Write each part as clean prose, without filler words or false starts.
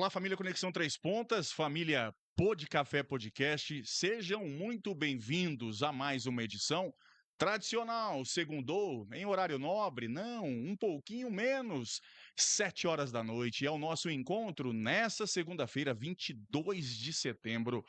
Olá, família Conexão Três Pontas, família Pod Café Podcast, sejam muito bem-vindos a mais uma edição tradicional, segundou, em horário nobre, não, um pouquinho menos, 7 horas da noite. É o nosso encontro nessa segunda-feira, 22 de setembro,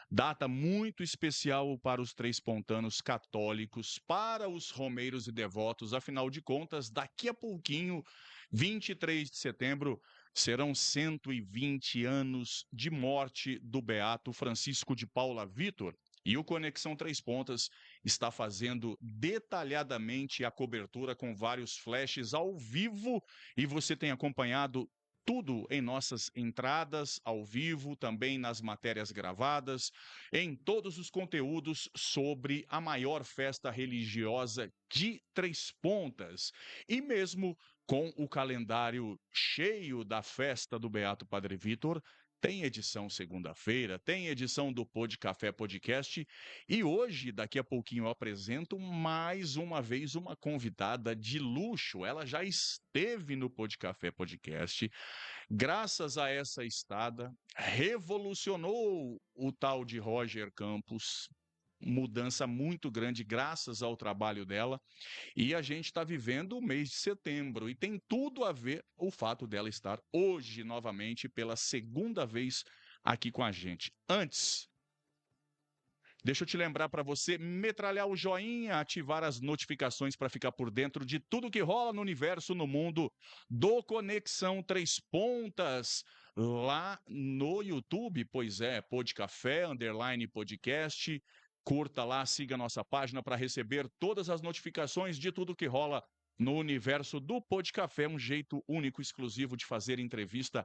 data muito especial para os três pontanos católicos, para os romeiros e devotos. Afinal de contas, daqui a pouquinho, 23 de setembro, serão 120 anos de morte do beato Francisco de Paula Vítor. E o Conexão Três Pontas está fazendo detalhadamente a cobertura com vários flashes ao vivo, e você tem acompanhado tudo em nossas entradas ao vivo, também nas matérias gravadas, em todos os conteúdos sobre a maior festa religiosa de Três Pontas. E mesmo com o calendário cheio da festa do Beato Padre Vítor, tem edição segunda-feira, tem edição do Pod Café Podcast, e hoje, daqui a pouquinho, eu apresento mais uma vez uma convidada de luxo. Ela já esteve no Pod Café Podcast. Graças a essa estada, revolucionou o tal de Roger Campos. Mudança muito grande graças ao trabalho dela. E a gente está vivendo o mês de setembro e tem tudo a ver o fato dela estar hoje novamente pela segunda vez aqui com a gente. Antes, deixa eu te lembrar para você metralhar o joinha, ativar as notificações para ficar por dentro de tudo que rola no universo, no mundo do Conexão Três Pontas, lá no YouTube. Pois é, Pod Café, _podcast. Curta lá, siga a nossa página para receber todas as notificações de tudo que rola no universo do Pod Café, um jeito único, exclusivo de fazer entrevista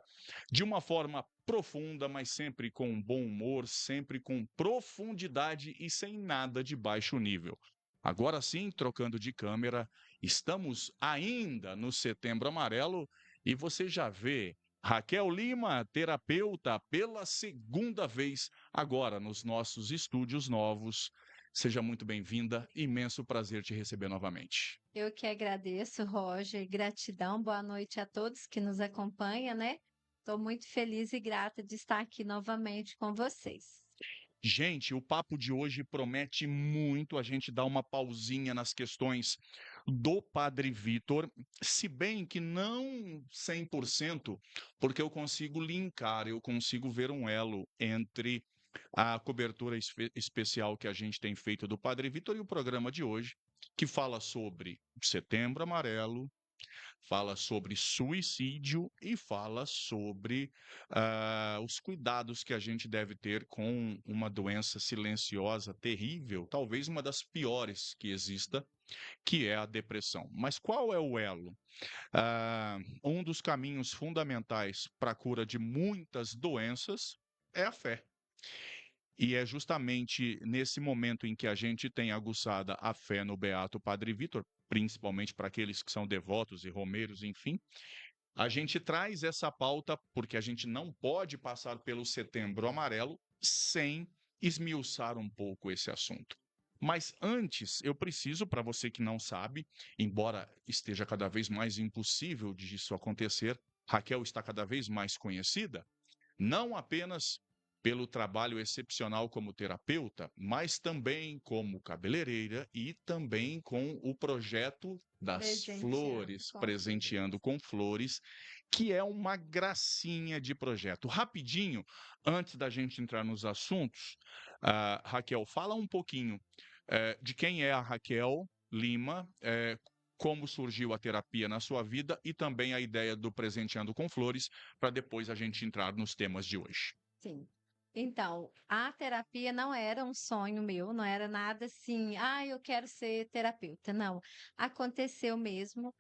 de uma forma profunda, mas sempre com bom humor, sempre com profundidade e sem nada de baixo nível. Agora sim, trocando de câmera, estamos ainda no Setembro Amarelo e você já vê Raquel Lima, terapeuta, pela segunda vez agora nos nossos estúdios novos. Seja muito bem-vinda, imenso prazer te receber novamente. Eu que agradeço, Roger. Gratidão, boa noite a todos que nos acompanham, né? Estou muito feliz e grata de estar aqui novamente com vocês. Gente, o papo de hoje promete muito. A gente dá uma pausinha nas questões do Padre Vítor, se bem que não 100%, porque eu consigo linkar, eu consigo ver um elo entre a cobertura especial que a gente tem feito do Padre Vítor e o programa de hoje, que fala sobre Setembro Amarelo, fala sobre suicídio e fala sobre os cuidados que a gente deve ter com uma doença silenciosa, terrível, talvez uma das piores que exista, que é a depressão. Mas qual é o elo? Um dos caminhos fundamentais para a cura de muitas doenças é a fé. E é justamente nesse momento em que a gente tem aguçada a fé no Beato Padre Vítor, principalmente para aqueles que são devotos e romeiros, enfim, a gente traz essa pauta porque a gente não pode passar pelo Setembro Amarelo sem esmiuçar um pouco esse assunto. Mas antes, eu preciso, para você que não sabe, embora esteja cada vez mais impossível de isso acontecer, Raquel está cada vez mais conhecida, não apenas pelo trabalho excepcional como terapeuta, mas também como cabeleireira e também com o projeto das Presenteando flores, com flores. presenteando com flores, que é uma gracinha de projeto. Rapidinho, antes da gente entrar nos assuntos, Raquel, fala um pouquinho de quem é a Raquel Lima, como surgiu a terapia na sua vida e também a ideia do Presenteando com Flores, para depois a gente entrar nos temas de hoje. Sim. Então, a terapia não era um sonho meu, não era nada assim, eu quero ser terapeuta. Não, aconteceu mesmo,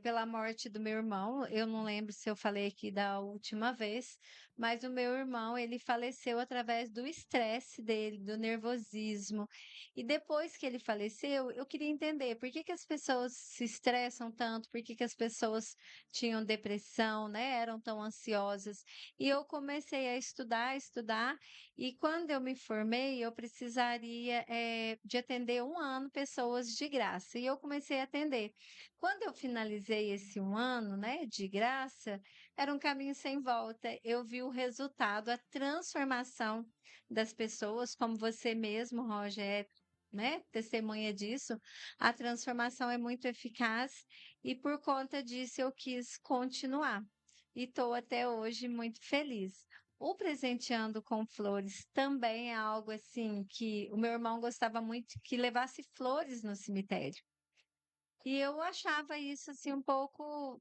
pela morte do meu irmão. Eu não lembro se eu falei aqui da última vez, mas o meu irmão, ele faleceu através do estresse dele, do nervosismo. E depois que ele faleceu, eu queria entender por que que as pessoas se estressam tanto, por que que as pessoas tinham depressão, né, eram tão ansiosas. E eu comecei a estudar, estudar já. E quando eu me formei, eu precisaria, de atender 1 ano pessoas de graça, e eu comecei a atender. Quando eu finalizei esse 1 ano, né, de graça, era um caminho sem volta. Eu vi o resultado, a transformação das pessoas, como você mesmo, Roger, né, testemunha disso. A transformação é muito eficaz e por conta disso eu quis continuar. E estou até hoje muito feliz. O presenteando com flores também é algo assim que o meu irmão gostava muito que levasse flores no cemitério. E eu achava isso, assim, um pouco,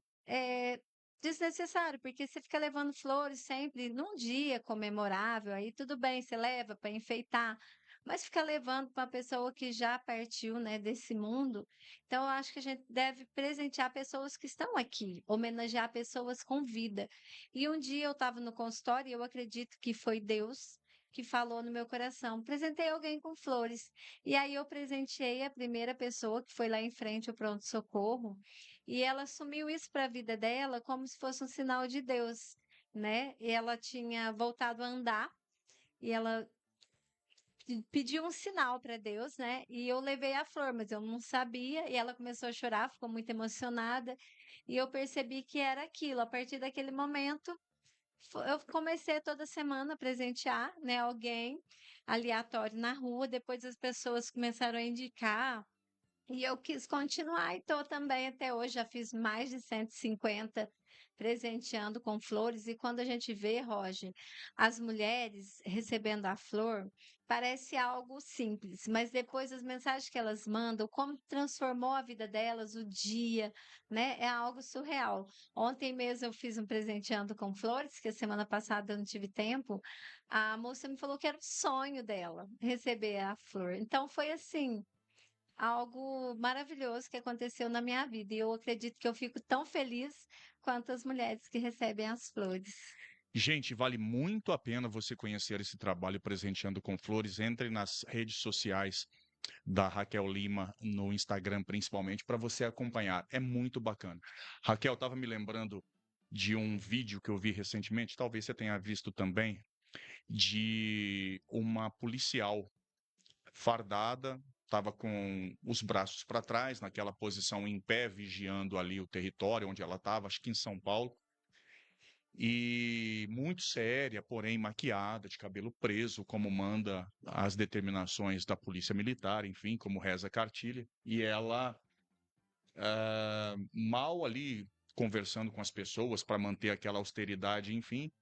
desnecessário, porque você fica levando flores sempre num dia comemorável, aí tudo bem, você leva para enfeitar, mas ficar levando para uma pessoa que já partiu, né, desse mundo. Então eu acho que a gente deve presentear pessoas que estão aqui, homenagear pessoas com vida. E um dia eu estava no consultório e eu acredito que foi Deus que falou no meu coração: "Presentei alguém com flores". E aí eu presenteei a primeira pessoa que foi lá em frente ao pronto-socorro, e ela assumiu isso para a vida dela como se fosse um sinal de Deus, né. E ela tinha voltado a andar, e ela pediu um sinal para Deus, né, e eu levei a flor, mas eu não sabia, e ela começou a chorar, ficou muito emocionada, e eu percebi que era aquilo. A partir daquele momento, eu comecei toda semana a presentear, né, alguém aleatório na rua, depois as pessoas começaram a indicar, e eu quis continuar e estou também até hoje, já fiz mais de 150 presenteando com flores, e quando a gente vê, Roger, as mulheres recebendo a flor, parece algo simples, mas depois as mensagens que elas mandam, como transformou a vida delas, o dia, né, é algo surreal. Ontem mesmo eu fiz um presenteando com flores, que a semana passada eu não tive tempo, a moça me falou que era o sonho dela receber a flor. Então foi assim, algo maravilhoso que aconteceu na minha vida, e eu acredito que eu fico tão feliz quanto as mulheres que recebem as flores. Gente, vale muito a pena você conhecer esse trabalho Presenteando com Flores. Entre nas redes sociais da Raquel Lima, no Instagram principalmente, para você acompanhar. É muito bacana. Raquel, estava me lembrando de um vídeo que eu vi recentemente, talvez você tenha visto também, de uma policial fardada, estava com os braços para trás, naquela posição em pé, vigiando ali o território onde ela estava, acho que em São Paulo, e muito séria, porém maquiada, de cabelo preso, como manda as determinações da Polícia Militar, enfim, como reza a cartilha, e ela mal ali conversando com as pessoas para manter aquela austeridade, enfim.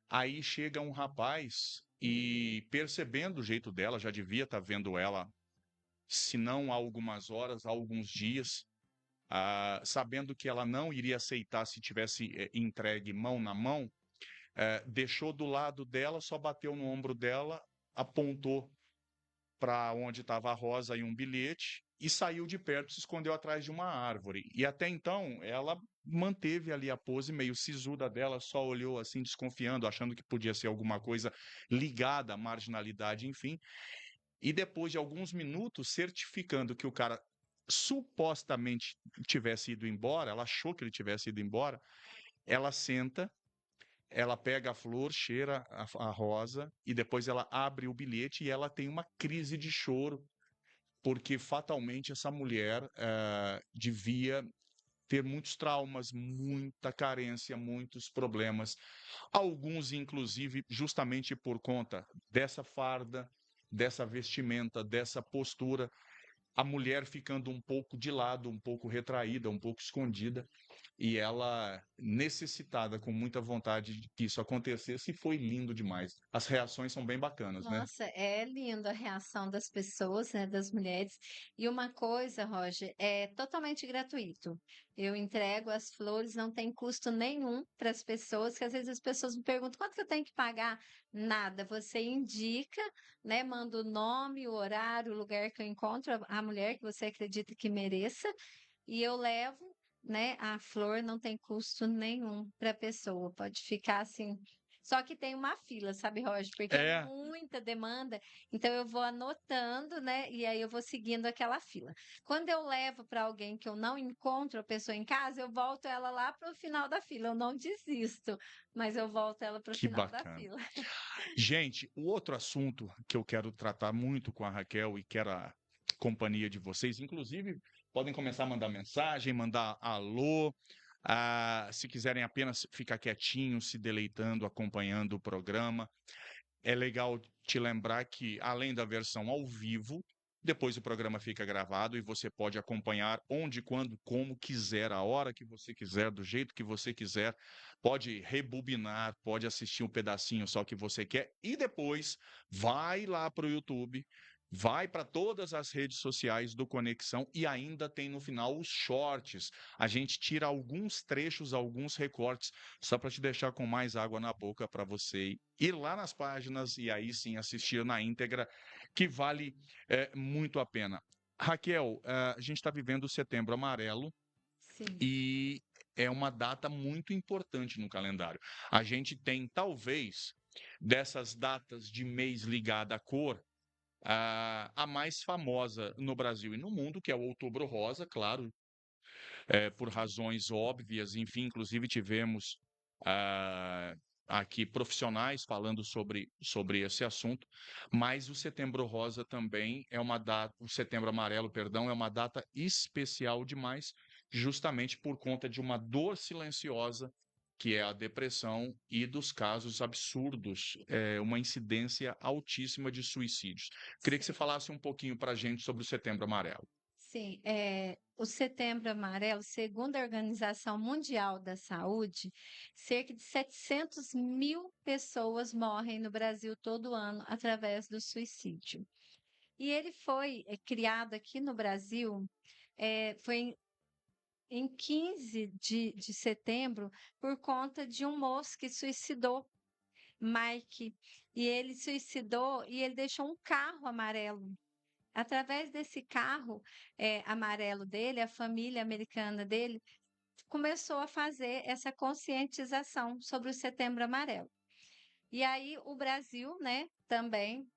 Aí chega um rapaz e, percebendo o jeito dela, já devia estar vendo ela, se não há algumas horas, há alguns dias, sabendo que ela não iria aceitar se tivesse entregue mão na mão, deixou do lado dela, só bateu no ombro dela, apontou para onde estava a rosa e um bilhete e saiu de perto, se escondeu atrás de uma árvore. E até então ela manteve ali a pose meio sisuda dela, só olhou assim desconfiando, achando que podia ser alguma coisa ligada à marginalidade, enfim. E depois de alguns minutos, certificando que o cara supostamente tivesse ido embora, ela achou que ele tivesse ido embora, ela senta, ela pega a flor, cheira a rosa e depois ela abre o bilhete e ela tem uma crise de choro, porque fatalmente essa mulher devia ter muitos traumas, muita carência, muitos problemas, alguns inclusive justamente por conta dessa farda, dessa vestimenta, dessa postura, a mulher ficando um pouco de lado, um pouco retraída, um pouco escondida, e ela necessitada, com muita vontade de que isso acontecesse, e foi lindo demais. As reações são bem bacanas, né? Nossa, é lindo a reação das pessoas, né, das mulheres. E uma coisa, Roger, é totalmente gratuito. Eu entrego as flores, não tem custo nenhum para as pessoas, que às vezes as pessoas me perguntam quanto que eu tenho que pagar? Nada. Você indica, né, manda o nome, o horário, o lugar que eu encontro a mulher que você acredita que mereça, e eu levo, né, a flor, não tem custo nenhum para a pessoa. Pode ficar assim Só que tem uma fila, sabe, Roger? Porque é É, muita demanda, então eu vou anotando, né? E aí eu vou seguindo aquela fila. Quando eu levo para alguém que eu não encontro a pessoa em casa, eu volto ela lá para o final da fila. Eu não desisto, mas eu volto ela para o que final da bacana. fila. Gente, o outro assunto que eu quero tratar muito com a Raquel e quero a companhia de vocês, inclusive, podem começar a mandar mensagem, mandar alô, se quiserem apenas ficar quietinho, se deleitando, acompanhando o programa. É legal te lembrar que, além da versão ao vivo, depois o programa fica gravado e você pode acompanhar onde, quando, como quiser, a hora que você quiser, do jeito que você quiser. Pode rebobinar, pode assistir um pedacinho só que você quer e depois vai lá para o YouTube, vai para todas as redes sociais do Conexão e ainda tem no final os shorts. A gente tira alguns trechos, alguns recortes, só para te deixar com mais água na boca para você ir lá nas páginas e aí sim assistir na íntegra, que vale muito a pena. Raquel, a gente está vivendo o Setembro Amarelo Sim. e é uma data muito importante no calendário. A gente tem, talvez, dessas datas de mês ligada à cor, a mais famosa no Brasil e no mundo, que é o Outubro Rosa, claro, por razões óbvias, enfim, inclusive tivemos ah, aqui profissionais falando sobre esse assunto, mas o Setembro Rosa também é uma data, o Setembro Amarelo, perdão, é uma data especial demais, justamente por conta de uma dor silenciosa, que é a depressão e dos casos absurdos, uma incidência altíssima de suicídios. Queria que você Sim. falasse um pouquinho para a gente sobre o Setembro Amarelo. Sim, o Setembro Amarelo, segundo a Organização Mundial da Saúde, cerca de 700 mil pessoas morrem no Brasil todo ano através do suicídio. E ele foi criado aqui no Brasil, foi em 15 de setembro, por conta de um moço que suicidou, Mike. E ele suicidou e ele deixou um carro amarelo. Através desse carro, amarelo dele, a família americana dele começou a fazer essa conscientização sobre o Setembro Amarelo. E aí o Brasil, né, também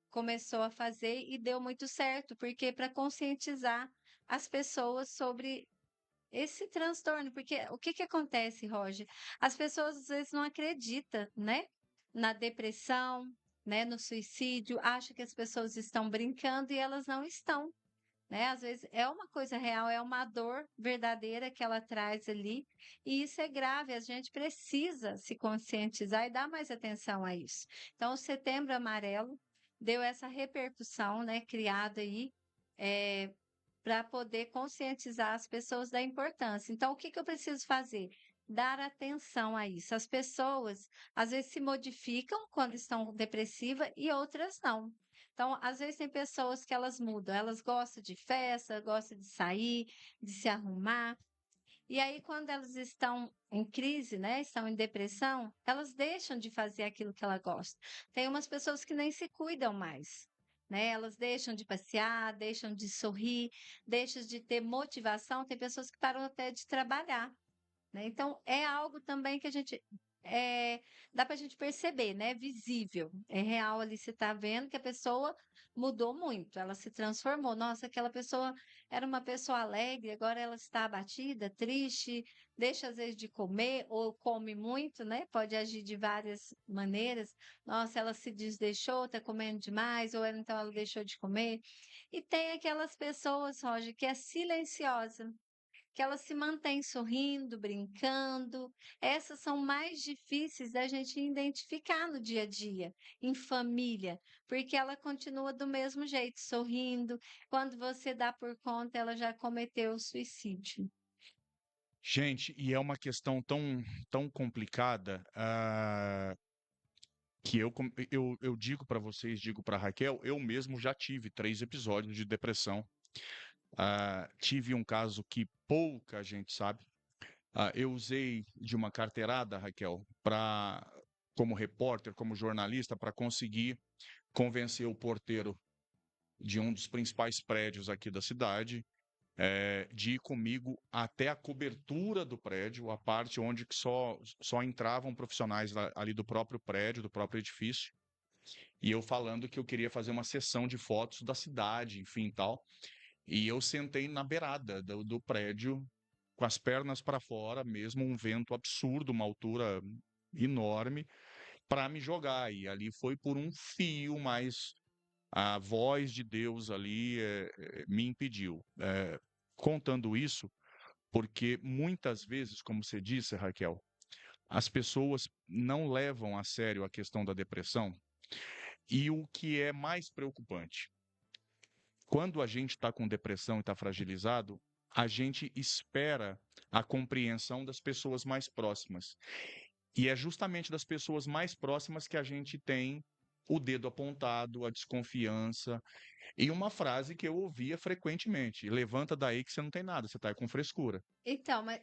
começou a fazer e deu muito certo, porque para conscientizar as pessoas sobre esse transtorno, porque o que que acontece, Roger? As pessoas às vezes não acreditam, né, na depressão, né, no suicídio, acham que as pessoas estão brincando e elas não estão, né? Às vezes é uma coisa real, é uma dor verdadeira que ela traz ali, e isso é grave, a gente precisa se conscientizar e dar mais atenção a isso. Então, o Setembro Amarelo deu essa repercussão, né, criada aí, para poder conscientizar as pessoas da importância. Então, o que que eu preciso fazer? Dar atenção a isso. As pessoas, às vezes, se modificam quando estão depressivas e outras não. Então, às vezes tem pessoas que elas mudam, elas gostam de festa, gostam de sair, de se arrumar. E aí, quando elas estão em crise, né, estão em depressão, elas deixam de fazer aquilo que ela gosta. Tem umas pessoas que nem se cuidam mais, né? Elas deixam de passear, deixam de sorrir, deixam de ter motivação. Tem pessoas que param até de trabalhar, né? Então, é algo também que a gente dá para a gente perceber, né? Visível, é real ali. Você está vendo que a pessoa mudou muito, ela se transformou. Nossa, aquela pessoa era uma pessoa alegre, agora ela está abatida, triste, deixa às vezes de comer ou come muito, né? Pode agir de várias maneiras. Nossa, ela se desdeixou, está comendo demais, ou então ela deixou de comer. E tem aquelas pessoas, Roger, que é silenciosa, que ela se mantém sorrindo, brincando. Essas são mais difíceis da gente identificar no dia a dia, em família, porque ela continua do mesmo jeito, sorrindo. Quando você dá por conta, ela já cometeu o suicídio. Gente, e é uma questão tão complicada, que eu digo para vocês, digo para Raquel, eu mesmo já tive 3 episódios de depressão. Tive um caso que pouca gente sabe. Eu usei de uma carteirada, Raquel, como repórter, como jornalista, para conseguir convencer o porteiro de um dos principais prédios aqui da cidade de ir comigo até a cobertura do prédio, a parte onde que só entravam profissionais ali do próprio prédio, do próprio edifício, e eu falando que eu queria fazer uma sessão de fotos da cidade, enfim, tal. E eu sentei na beirada do prédio, com as pernas para fora, mesmo um vento absurdo, uma altura enorme, para me jogar. E ali foi por um fio, mas a voz de Deus ali me impediu. Contando isso, porque muitas vezes, como você disse, Raquel, as pessoas não levam a sério a questão da depressão. E o que é mais preocupante, quando a gente está com depressão e está fragilizado, a gente espera a compreensão das pessoas mais próximas. E é justamente das pessoas mais próximas que a gente tem o dedo apontado, a desconfiança. E uma frase que eu ouvia frequentemente: levanta daí que você não tem nada, você está com frescura. Então, mas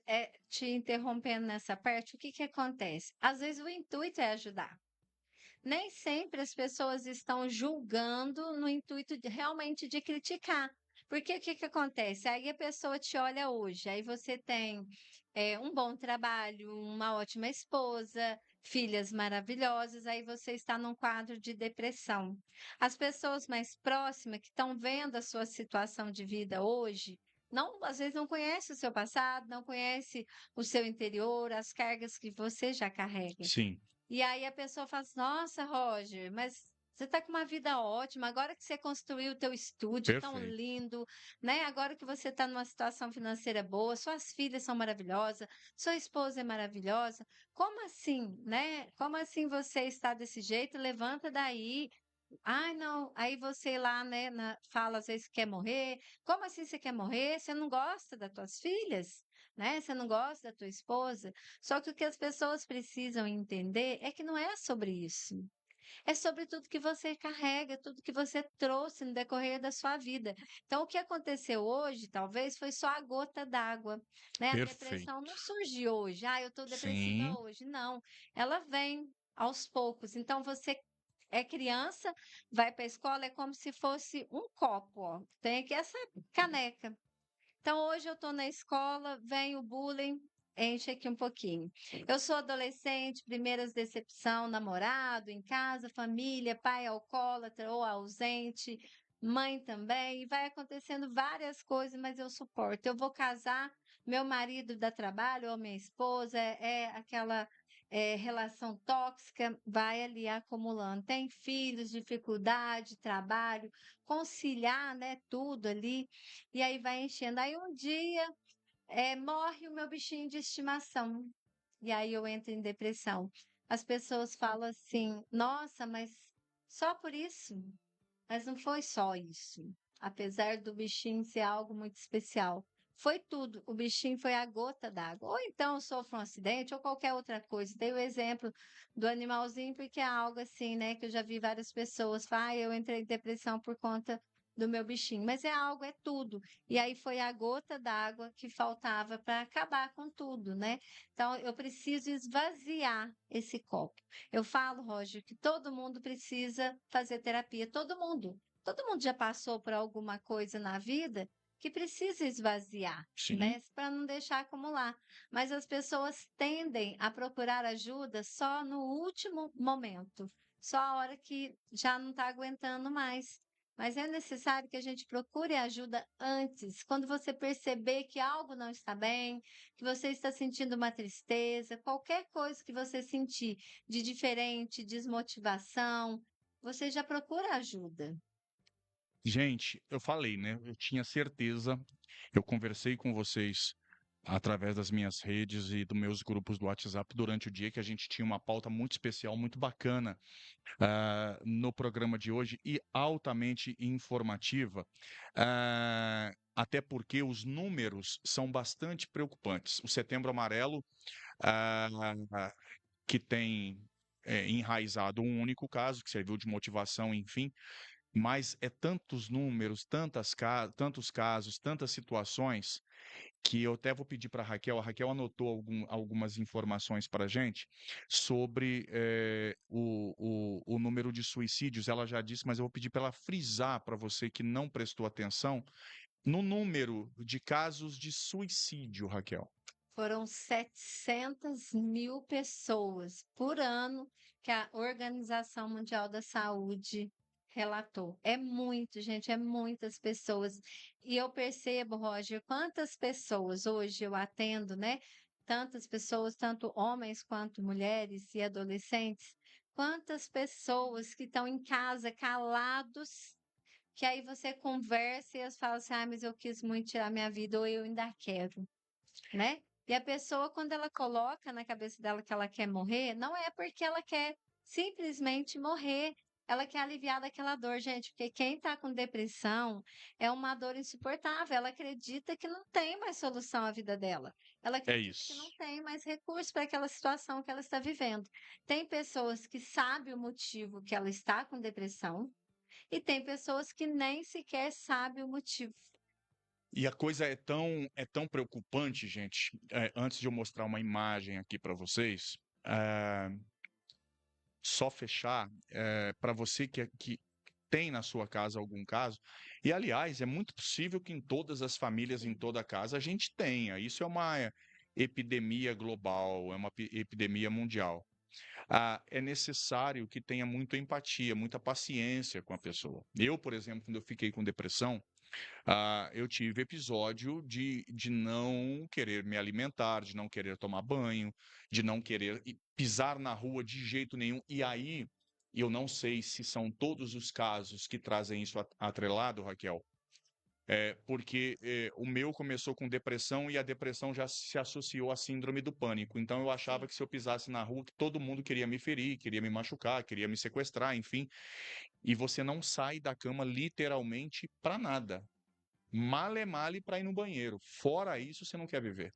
te interrompendo nessa parte, o que que acontece? Às vezes o intuito é ajudar. Nem sempre as pessoas estão julgando no intuito realmente de criticar. Porque o que que acontece? Aí a pessoa te olha hoje, aí você tem um bom trabalho, uma ótima esposa, filhas maravilhosas, aí você está num quadro de depressão. As pessoas mais próximas que estão vendo a sua situação de vida hoje, não, às vezes não conhece o seu passado, não conhece o seu interior, as cargas que você já carrega. Sim, E aí a pessoa fala assim: Nossa, Roger, mas você está com uma vida ótima, agora que você construiu o teu estúdio tão perfeito. lindo, né? Agora que você está numa situação financeira boa, suas filhas são maravilhosas, sua esposa é maravilhosa. Como assim, né? Como assim você está desse jeito? Levanta daí. Ai, não. Aí você lá, né, fala às vezes que quer morrer. Como assim você quer morrer? Você não gosta das tuas filhas? Né? Você não gosta da tua esposa? Só que o que as pessoas precisam entender é que não é sobre isso. É sobre tudo que você carrega, tudo que você trouxe no decorrer da sua vida. Então, o que aconteceu hoje, talvez, foi só a gota d'água, né? A depressão Perfeito. não surgiu hoje. Ah, eu estou depressiva Sim, hoje. Não, ela vem aos poucos. Então, você é criança, vai para a escola, é como se fosse um copo, ó. Tem aqui essa caneca. Então, hoje eu estou na escola, vem o bullying, enche aqui um pouquinho. Eu sou adolescente, primeiras decepção, namorado, em casa, família, pai alcoólatra ou ausente, mãe também, e vai acontecendo várias coisas, mas eu suporto. Eu vou casar, meu marido dá trabalho, ou minha esposa, é aquela relação tóxica, vai ali acumulando. Tem filhos, dificuldade, trabalho, conciliar, né, tudo ali. E aí vai enchendo. Aí um dia, morre o meu bichinho de estimação. E aí eu entro em depressão. As pessoas falam assim: "Nossa, mas só por isso?". Mas não foi só isso. Apesar do bichinho ser algo muito especial, foi tudo. O bichinho foi a gota d'água. Ou então eu sofro um acidente ou qualquer outra coisa. Dei o exemplo do animalzinho porque é algo assim, né, que eu já vi várias pessoas falar: eu entrei em depressão por conta do meu bichinho". Mas é algo, é tudo. E aí foi a gota d'água que faltava para acabar com tudo, né? Então eu preciso esvaziar esse copo. Eu falo, Roger, que todo mundo precisa fazer terapia. Todo mundo. Todo mundo já passou por alguma coisa na vida que precisa esvaziar, sim. né? Para não deixar acumular. Mas as pessoas tendem a procurar ajuda só no último momento, só a hora que já não está aguentando mais. Mas é necessário que a gente procure ajuda antes, quando você perceber que algo não está bem, que você está sentindo uma tristeza, qualquer coisa que você sentir de diferente, desmotivação, você já procura ajuda. Gente, eu falei, né? Eu tinha certeza. Eu conversei com vocês através das minhas redes e dos meus grupos do WhatsApp durante o dia que a gente tinha uma pauta muito especial, muito bacana, no programa de hoje e altamente informativa, até porque os números são bastante preocupantes. O Setembro Amarelo, ah, que tem enraizado um único caso, que serviu de motivação, enfim, mas é tantos números, tantos casos, tantas situações, que eu até vou pedir para a Raquel anotou algumas informações para a gente sobre o número de suicídios, ela já disse, mas eu vou pedir para ela frisar para você que não prestou atenção, no número de casos de suicídio, Raquel. Foram 700.000 pessoas por ano que a Organização Mundial da Saúde relatou. É muito, gente, é muitas pessoas. E eu percebo, Roger, quantas pessoas hoje eu atendo, né? Tantas pessoas, tanto homens quanto mulheres e adolescentes. Quantas pessoas que estão em casa calados, que aí você conversa e elas falam assim: ah, mas eu quis muito tirar minha vida, ou eu ainda quero, né? E a pessoa, quando ela coloca na cabeça dela que ela quer morrer, não é porque ela quer simplesmente morrer. Ela quer aliviar daquela dor, gente, porque quem está com depressão é uma dor insuportável. Ela acredita que não tem mais solução à vida dela. Ela É acredita que não isso. tem mais recurso para aquela situação que ela está vivendo. Tem pessoas que sabem o motivo que ela está com depressão e tem pessoas que nem sequer sabem o motivo. E a coisa é tão preocupante, gente. Antes de eu mostrar uma imagem aqui para vocês, eh, só fechar, para você que tem na sua casa algum caso, e aliás, é muito possível que em todas as famílias, em toda casa, a gente tenha. Isso é uma epidemia global, é uma epidemia mundial. É necessário que tenha muita empatia, muita paciência com a pessoa. Eu, por exemplo, quando eu fiquei com depressão, eu tive episódio de não querer me alimentar, de não querer tomar banho, de não querer pisar na rua de jeito nenhum. E aí, eu não sei se são todos os casos que trazem isso atrelado, Raquel, porque o meu começou com depressão e a depressão já se associou à síndrome do pânico. Então eu achava Sim. que se eu pisasse na rua, que todo mundo queria me ferir, queria me machucar, queria me sequestrar, enfim. E você não sai da cama literalmente para nada. Male male para ir no banheiro. Fora isso, você não quer viver.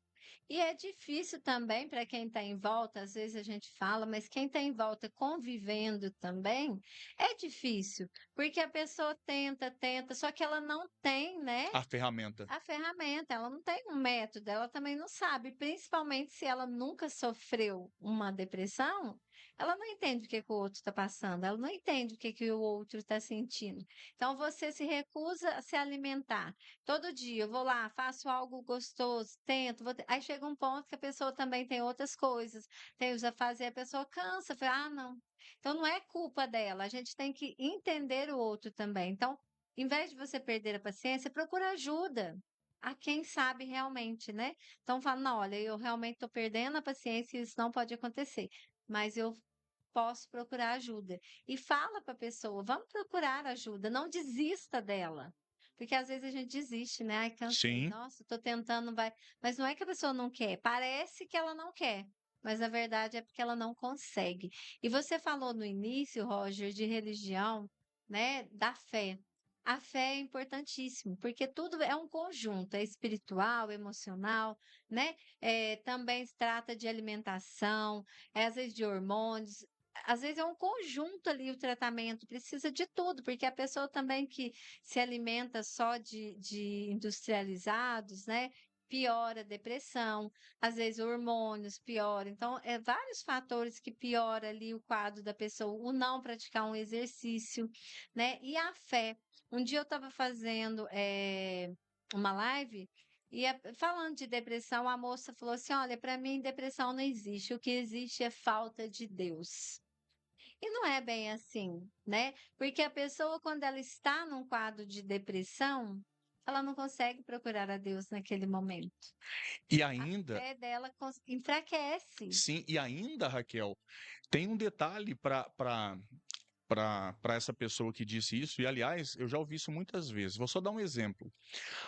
E é difícil também para quem está em volta, às vezes a gente fala, mas quem está em volta convivendo também, é difícil, porque a pessoa tenta, tenta, só que ela não tem, né, A ferramenta. a ferramenta, ela não tem um método, ela também não sabe, principalmente se ela nunca sofreu uma depressão, ela não entende o que que o outro está passando, ela não entende o que que o outro está sentindo. Então você se recusa a se alimentar. Todo dia eu vou lá, faço algo gostoso, tento, aí chega um ponto que a pessoa também tem outras coisas, tem os afazeres, e a pessoa cansa, fala, ah, não. Então não é culpa dela, a gente tem que entender o outro também. Então, em vez de você perder a paciência, procura ajuda a quem sabe realmente, né? Então fala, não, olha, eu realmente estou perdendo a paciência e isso não pode acontecer, mas eu posso procurar ajuda. E fala para a pessoa, vamos procurar ajuda, não desista dela. Porque às vezes a gente desiste, né? Ai, cansei, Sim, nossa, tô tentando, vai. Mas não é que a pessoa não quer, parece que ela não quer. Mas na verdade é porque ela não consegue. E você falou no início, Roger, de religião, né? Da fé. A fé é importantíssimo, porque tudo é um conjunto, é espiritual, emocional, né? Também se trata de alimentação, às vezes de hormônios, às vezes é um conjunto ali o tratamento, precisa de tudo, porque a pessoa também que se alimenta só de industrializados, né? Piora a depressão, às vezes hormônios piora. Então, é vários fatores que piora ali o quadro da pessoa, o não praticar um exercício, né? E a fé. Um dia eu estava fazendo uma live e falando de depressão, a moça falou assim: olha, para mim depressão não existe, o que existe é falta de Deus. E não é bem assim, né? Porque a pessoa, quando ela está num quadro de depressão, ela não consegue procurar a Deus naquele momento. e A ainda, fé dela enfraquece. sim, e ainda, Raquel, tem um detalhe para essa pessoa que disse isso, e aliás, eu já ouvi isso muitas vezes. Vou só dar um exemplo.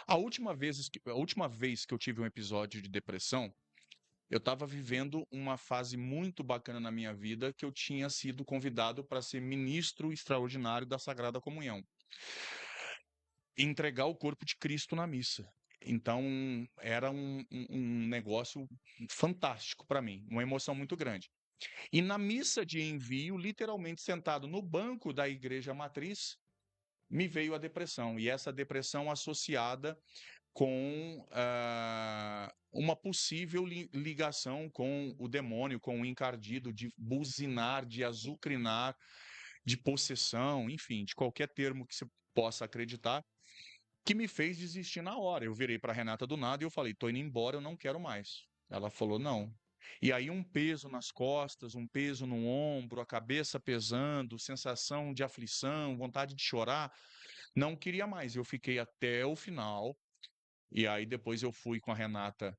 A última vez que eu tive um episódio de depressão, eu estava vivendo uma fase muito bacana na minha vida, que eu tinha sido convidado para ser ministro extraordinário da Sagrada Comunhão, entregar o corpo de Cristo na missa. Então, era um negócio fantástico para mim, uma emoção muito grande. E na missa de envio, literalmente sentado no banco da igreja matriz, me veio a depressão. E essa depressão associada com uma possível ligação com o demônio, com o encardido, de buzinar, de azucrinar, de possessão, enfim, de qualquer termo que se possa acreditar. que me fez desistir na hora. Eu virei para Renata do nada e eu falei: "Tô indo embora, eu não quero mais". Ela falou: "Não". E aí um peso nas costas, um peso no ombro, a cabeça pesando, sensação de aflição, vontade de chorar, não queria mais. Eu fiquei até o final. E aí depois eu fui com a Renata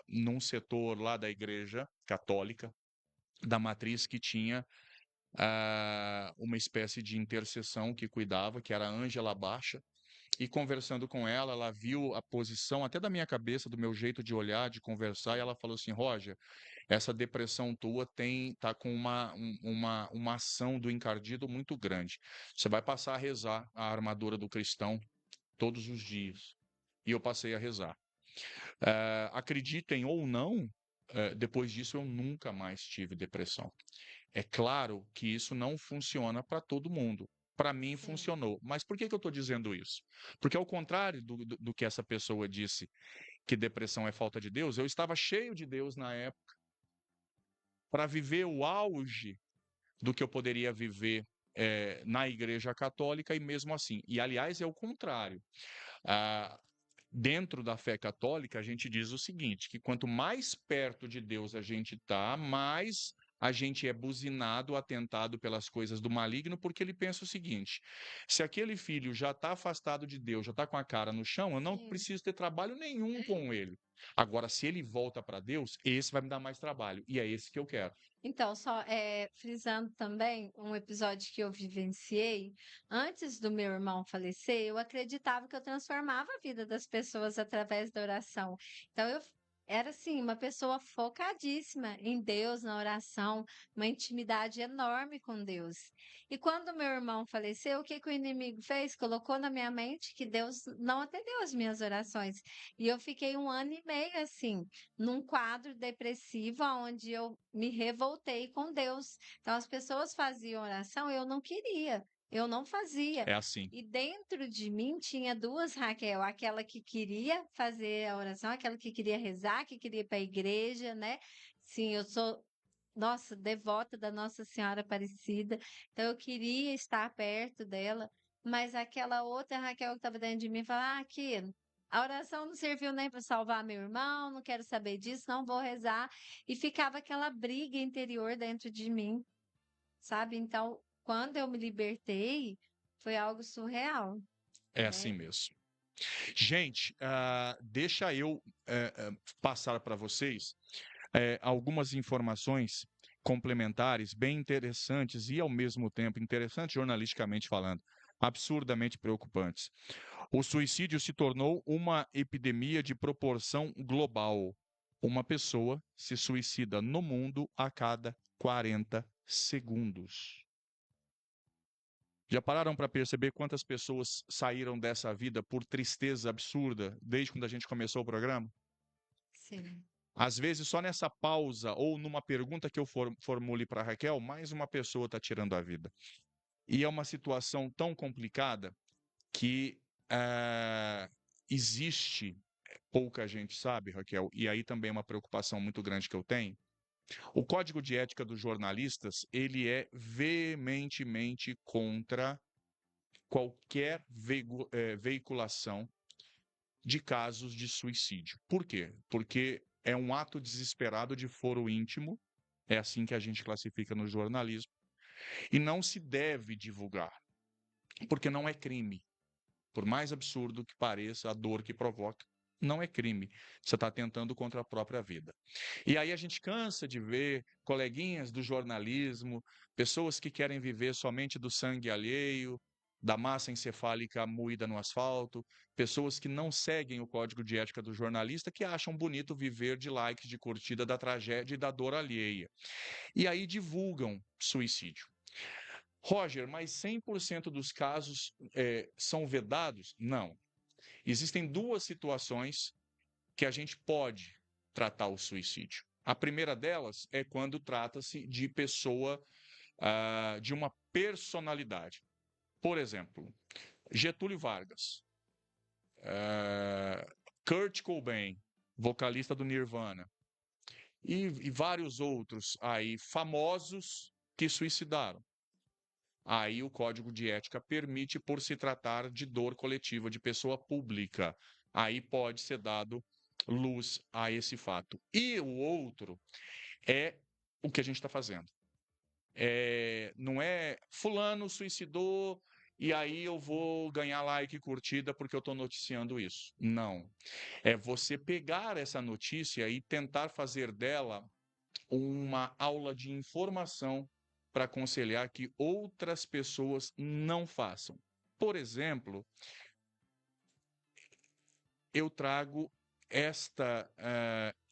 num setor lá da igreja católica, da matriz, que tinha uma espécie de intercessão que cuidava, que era a Ângela Baixa. E conversando com ela, ela viu a posição até da minha cabeça, do meu jeito de olhar, de conversar, e ela falou assim: Roger, essa depressão tua tá com uma ação do encardido muito grande. Você vai passar a rezar a armadura do cristão todos os dias. E eu passei a rezar. Acreditem ou não, depois disso eu nunca mais tive depressão. É claro que isso não funciona para todo mundo. Para mim Sim. funcionou. Mas por que que eu estou dizendo isso? Porque ao contrário do que essa pessoa disse, que depressão é falta de Deus, eu estava cheio de Deus na época para viver o auge do que eu poderia viver na Igreja Católica, e mesmo assim. E aliás é o contrário. Ah, Dentro da fé católica, a gente diz o seguinte, que quanto mais perto de Deus a gente está, mais a gente é buzinado, atentado pelas coisas do maligno, porque ele pensa o seguinte: se aquele filho já está afastado de Deus, já está com a cara no chão, eu não Sim. preciso ter trabalho nenhum com ele. Agora, se ele volta para Deus, esse vai me dar mais trabalho, e é esse que eu quero. Então, só frisando também um episódio que eu vivenciei, antes do meu irmão falecer, eu acreditava que eu transformava a vida das pessoas através da oração. Então, eu era assim, uma pessoa focadíssima em Deus, na oração, uma intimidade enorme com Deus. E quando meu irmão faleceu, o que que o inimigo fez? Colocou na minha mente que Deus não atendeu as minhas orações. E eu fiquei 1 ano e meio assim num quadro depressivo onde eu me revoltei com Deus. Então as pessoas faziam oração, eu não queria, eu não fazia. É assim. E dentro de mim tinha duas Raquel, aquela que queria fazer a oração, aquela que queria rezar, que queria ir para a igreja, né? Sim, eu sou, nossa, devota da Nossa Senhora Aparecida, então eu queria estar perto dela, mas aquela outra Raquel que estava dentro de mim falava, aqui, a oração não serviu nem para salvar meu irmão, não quero saber disso, não vou rezar. E ficava aquela briga interior dentro de mim, sabe? Então, quando eu me libertei, foi algo surreal, É assim né? mesmo. Gente, deixa eu passar para vocês algumas informações complementares bem interessantes e, ao mesmo tempo, interessantes jornalisticamente falando, absurdamente preocupantes. O suicídio se tornou uma epidemia de proporção global. Uma pessoa se suicida no mundo a cada 40 segundos. Já pararam para perceber quantas pessoas saíram dessa vida por tristeza absurda desde quando a gente começou o programa? Sim. Às vezes, só nessa pausa ou numa pergunta que eu formule para a Raquel, mais uma pessoa está tirando a vida. E é uma situação tão complicada que existe, pouca gente sabe, Raquel, e aí também é uma preocupação muito grande que eu tenho. O Código de Ética dos Jornalistas, ele é veementemente contra qualquer veiculação de casos de suicídio. Por quê? Porque é um ato desesperado de foro íntimo, é assim que a gente classifica no jornalismo, e não se deve divulgar, porque não é crime. Por mais absurdo que pareça, a dor que provoca, não é crime. Você está tentando contra a própria vida. E aí a gente cansa de ver coleguinhas do jornalismo, pessoas que querem viver somente do sangue alheio, da massa encefálica moída no asfalto, pessoas que não seguem o código de ética do jornalista, que acham bonito viver de likes, de curtida da tragédia e da dor alheia. E aí divulgam suicídio. Roger, mas 100% dos casos são vedados? Não. Existem duas situações que a gente pode tratar o suicídio. A primeira delas é quando trata-se de pessoa, de uma personalidade. Por exemplo, Getúlio Vargas, Kurt Cobain, vocalista do Nirvana, e vários outros aí famosos que suicidaram. Aí o código de ética permite, por se tratar de dor coletiva de pessoa pública. Aí pode ser dado luz a esse fato. E o outro é o que a gente está fazendo. Não é fulano suicidou e aí eu vou ganhar like e curtida porque eu estou noticiando isso. Não. É você pegar essa notícia e tentar fazer dela uma aula de informação para aconselhar que outras pessoas não façam. Por exemplo, eu trago esta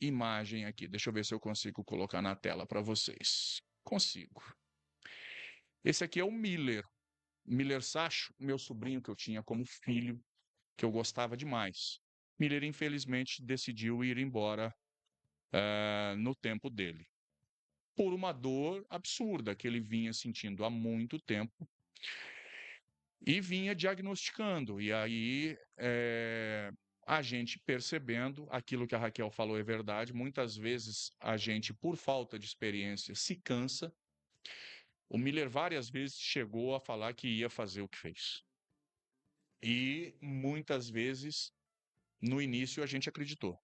imagem aqui. Deixa eu ver se eu consigo colocar na tela para vocês. Consigo. Esse aqui é o Miller. Miller Sacho, meu sobrinho que eu tinha como filho, que eu gostava demais. Miller, infelizmente, decidiu ir embora no tempo dele, por uma dor absurda que ele vinha sentindo há muito tempo e vinha diagnosticando. E aí a gente percebendo aquilo que a Raquel falou é verdade. Muitas vezes a gente, por falta de experiência, se cansa. O Miller várias vezes chegou a falar que ia fazer o que fez. E muitas vezes, no início, a gente acreditou.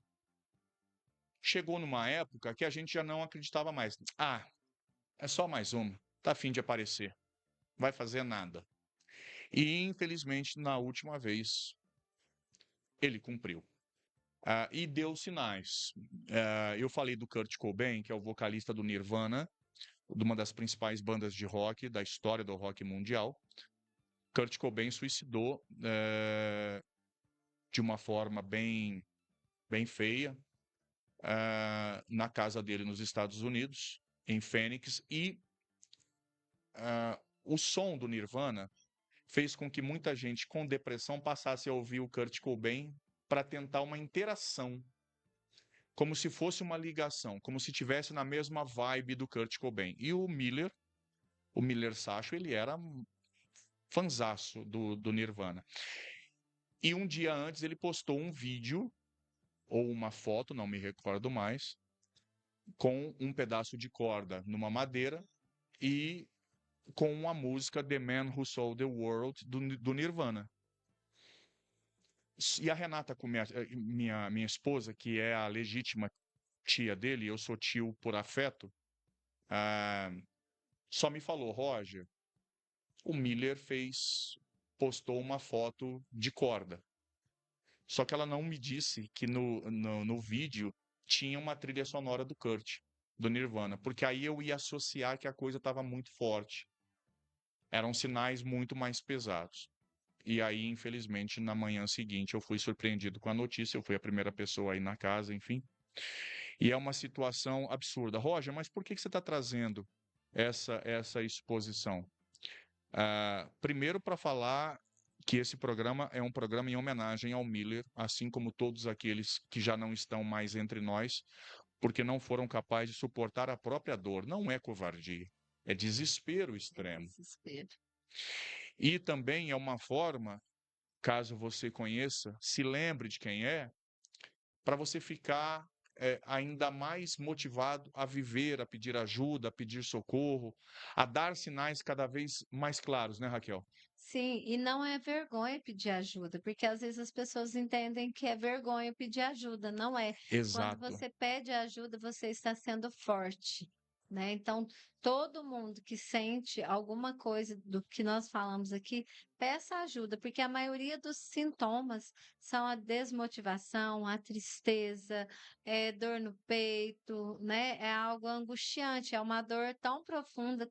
Chegou numa época que a gente já não acreditava mais. Ah, é só mais uma. Tá a fim de aparecer. Vai fazer nada. E, infelizmente, na última vez, ele cumpriu. E deu sinais. Eu falei do Kurt Cobain, que é o vocalista do Nirvana, de uma das principais bandas de rock da história do rock mundial. Kurt Cobain suicidou de uma forma bem feia na casa dele nos Estados Unidos, em Phoenix, e o som do Nirvana fez com que muita gente com depressão passasse a ouvir o Kurt Cobain para tentar uma interação, como se fosse uma ligação, como se tivesse na mesma vibe do Kurt Cobain. E o Miller Sacho, ele era fanzaço do Nirvana. E um dia antes ele postou um vídeo ou uma foto, não me recordo mais, com um pedaço de corda numa madeira e com a música The Man Who Sold the World do Nirvana. E a Renata, minha esposa, que é a legítima tia dele, eu sou tio por afeto, só me falou, Roger, o Miller postou uma foto de corda. Só que ela não me disse que no vídeo tinha uma trilha sonora do Kurt, do Nirvana, porque aí eu ia associar que a coisa estava muito forte. Eram sinais muito mais pesados. E aí, infelizmente, na manhã seguinte eu fui surpreendido com a notícia, eu fui a primeira pessoa aí na casa, enfim. E é uma situação absurda. Roger, mas por que você está trazendo essa exposição? Primeiro, para falar que esse programa é um programa em homenagem ao Miller, assim como todos aqueles que já não estão mais entre nós, porque não foram capazes de suportar a própria dor. Não é covardia, é desespero extremo. Desespero. E também é uma forma, caso você conheça, se lembre de quem é, para você ficar ainda mais motivado a viver, a pedir ajuda, a pedir socorro, a dar sinais cada vez mais claros, né, Raquel? Sim, e não é vergonha pedir ajuda, porque às vezes as pessoas entendem que é vergonha pedir ajuda, não é. Quando Exato. você pede ajuda, você está sendo forte, né? Então, todo mundo que sente alguma coisa do que nós falamos aqui, peça ajuda, porque a maioria dos sintomas são a desmotivação, a tristeza, dor no peito, né? É algo angustiante, é uma dor tão profunda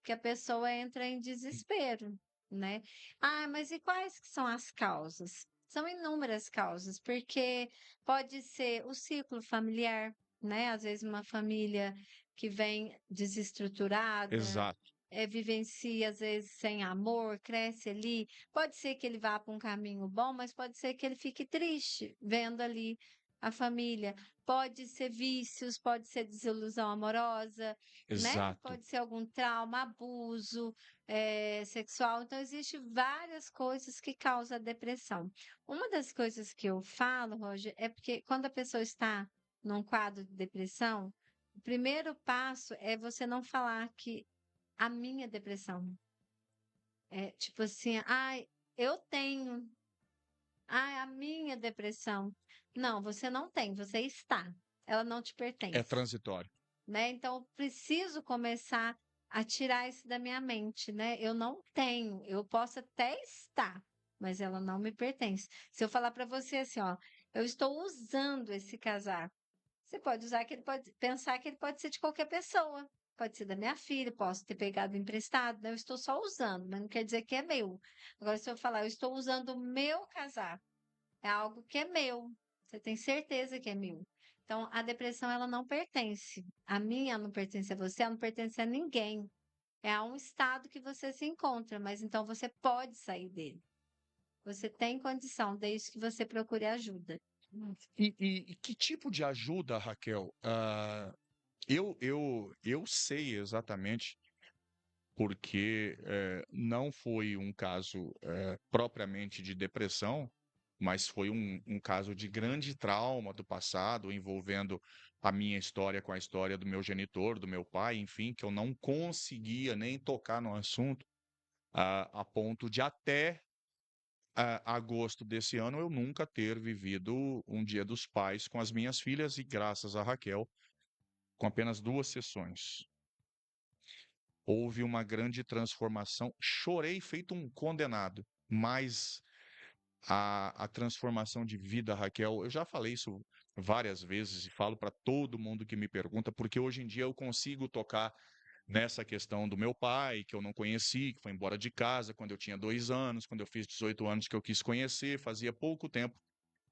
que a pessoa entra em desespero, né? Ah, mas e quais que são as causas? São inúmeras causas, porque pode ser o ciclo familiar, né? Às vezes uma família que vem desestruturada, Exato. vivencia às vezes sem amor, cresce ali. Pode ser que ele vá para um caminho bom, mas pode ser que ele fique triste vendo ali a família. Pode ser vícios, pode ser desilusão amorosa, né? Exato. Pode ser algum trauma, abuso, sexual. Então, existe várias coisas que causam a depressão. Uma das coisas que eu falo, Roger, é porque quando a pessoa está num quadro de depressão, o primeiro passo é você não falar que a minha depressão. É tipo assim, ai, eu tenho, ai, a minha depressão. Não, você não tem, você está. Ela não te É pertence, transitório. né? Então, eu preciso começar a tirar isso da minha mente, né? Eu não tenho, eu posso até estar, mas ela não me pertence. Se eu falar para você assim, ó, eu estou usando esse casaco. Você pode usar que ele pode pensar que ele pode ser de qualquer pessoa. Pode ser da minha filha, posso ter pegado emprestado, né? Eu estou só usando, mas não quer dizer que é meu. Agora, se eu falar, eu estou usando o meu casaco, é algo que é meu. Você tem certeza que é meu. Então, a depressão, ela não pertence a mim, ela não pertence a você, ela não pertence a ninguém. É a um estado que você se encontra, mas então você pode sair dele. Você tem condição, desde que você procure ajuda. E que tipo de ajuda, Raquel? Eu sei exatamente porque não foi um caso propriamente de depressão, mas foi um caso de grande trauma do passado, envolvendo a minha história com a história do meu genitor, do meu pai, enfim, que eu não conseguia nem tocar no assunto, a ponto de até agosto desse ano eu nunca ter vivido um Dia dos Pais com as minhas filhas, e graças a Raquel, com apenas 2 sessões. Houve uma grande transformação. Chorei feito um condenado, mas a transformação de vida, Raquel, eu já falei isso várias vezes e falo para todo mundo que me pergunta, porque hoje em dia eu consigo tocar nessa questão do meu pai, que eu não conheci, que foi embora de casa quando eu tinha 2 anos, quando eu fiz 18 anos que eu quis conhecer, fazia pouco tempo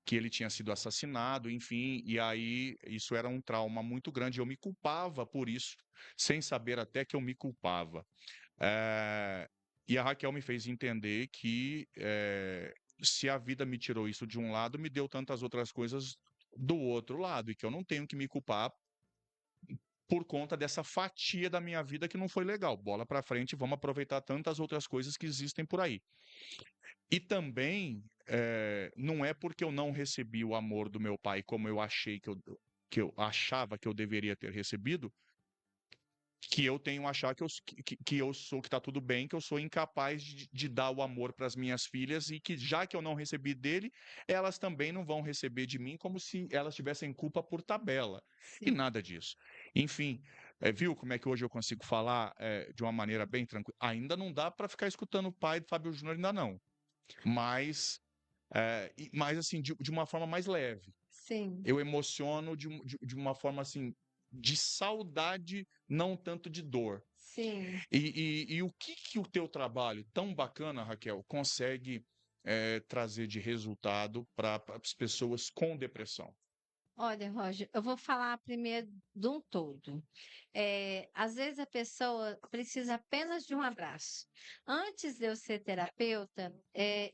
que ele tinha sido assassinado, enfim, e aí isso era um trauma muito grande. Eu me culpava por isso, sem saber até que eu me culpava. Eh, e a Raquel me fez entender que se a vida me tirou isso de um lado, me deu tantas outras coisas do outro lado, e que eu não tenho que me culpar por conta dessa fatia da minha vida que não foi legal. Bola para frente, vamos aproveitar tantas outras coisas que existem por aí. E também não é porque eu não recebi o amor do meu pai como eu achei que eu achava que eu deveria ter recebido, que eu tenho a achar que eu sou, que tá tudo bem, que eu sou incapaz de dar o amor para as minhas filhas, e que já que eu não recebi dele, elas também não vão receber de mim, como se elas tivessem culpa por tabela. E Sim. nada disso. Enfim, viu como é que hoje eu consigo falar de uma maneira bem tranquila? Ainda não dá para ficar escutando o pai do Fábio Júnior, ainda não. Mas, mas assim, de uma forma mais leve. Sim. Eu emociono de uma forma assim, de saudade, não tanto de dor. Sim. E o que o teu trabalho tão bacana, Raquel, consegue trazer de resultado para as pessoas com depressão? Olha, Roger, eu vou falar primeiro de um todo. Às vezes a pessoa precisa apenas de um abraço. Antes de eu ser terapeuta,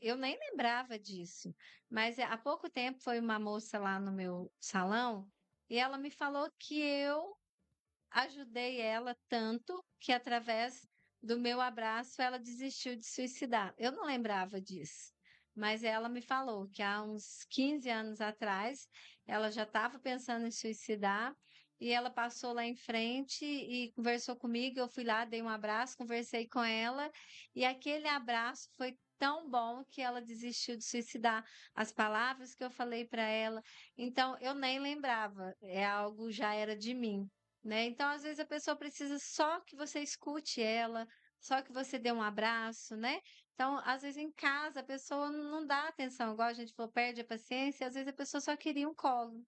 eu nem lembrava disso, mas há pouco tempo foi uma moça lá no meu salão e ela me falou que eu ajudei ela tanto que através do meu abraço ela desistiu de suicidar. Eu não lembrava disso, mas ela me falou que há uns 15 anos atrás ela já estava pensando em suicidar e ela passou lá em frente e conversou comigo. Eu fui lá, dei um abraço, conversei com ela e aquele abraço foi tão bom que ela desistiu de suicidar. As palavras que eu falei para ela, então eu nem lembrava, é algo já era de mim, né? Então, às vezes, a pessoa precisa só que você escute ela, só que você dê um abraço, né? Então, às vezes, em casa, a pessoa não dá atenção, igual a gente falou, perde a paciência, às vezes a pessoa só queria um colo,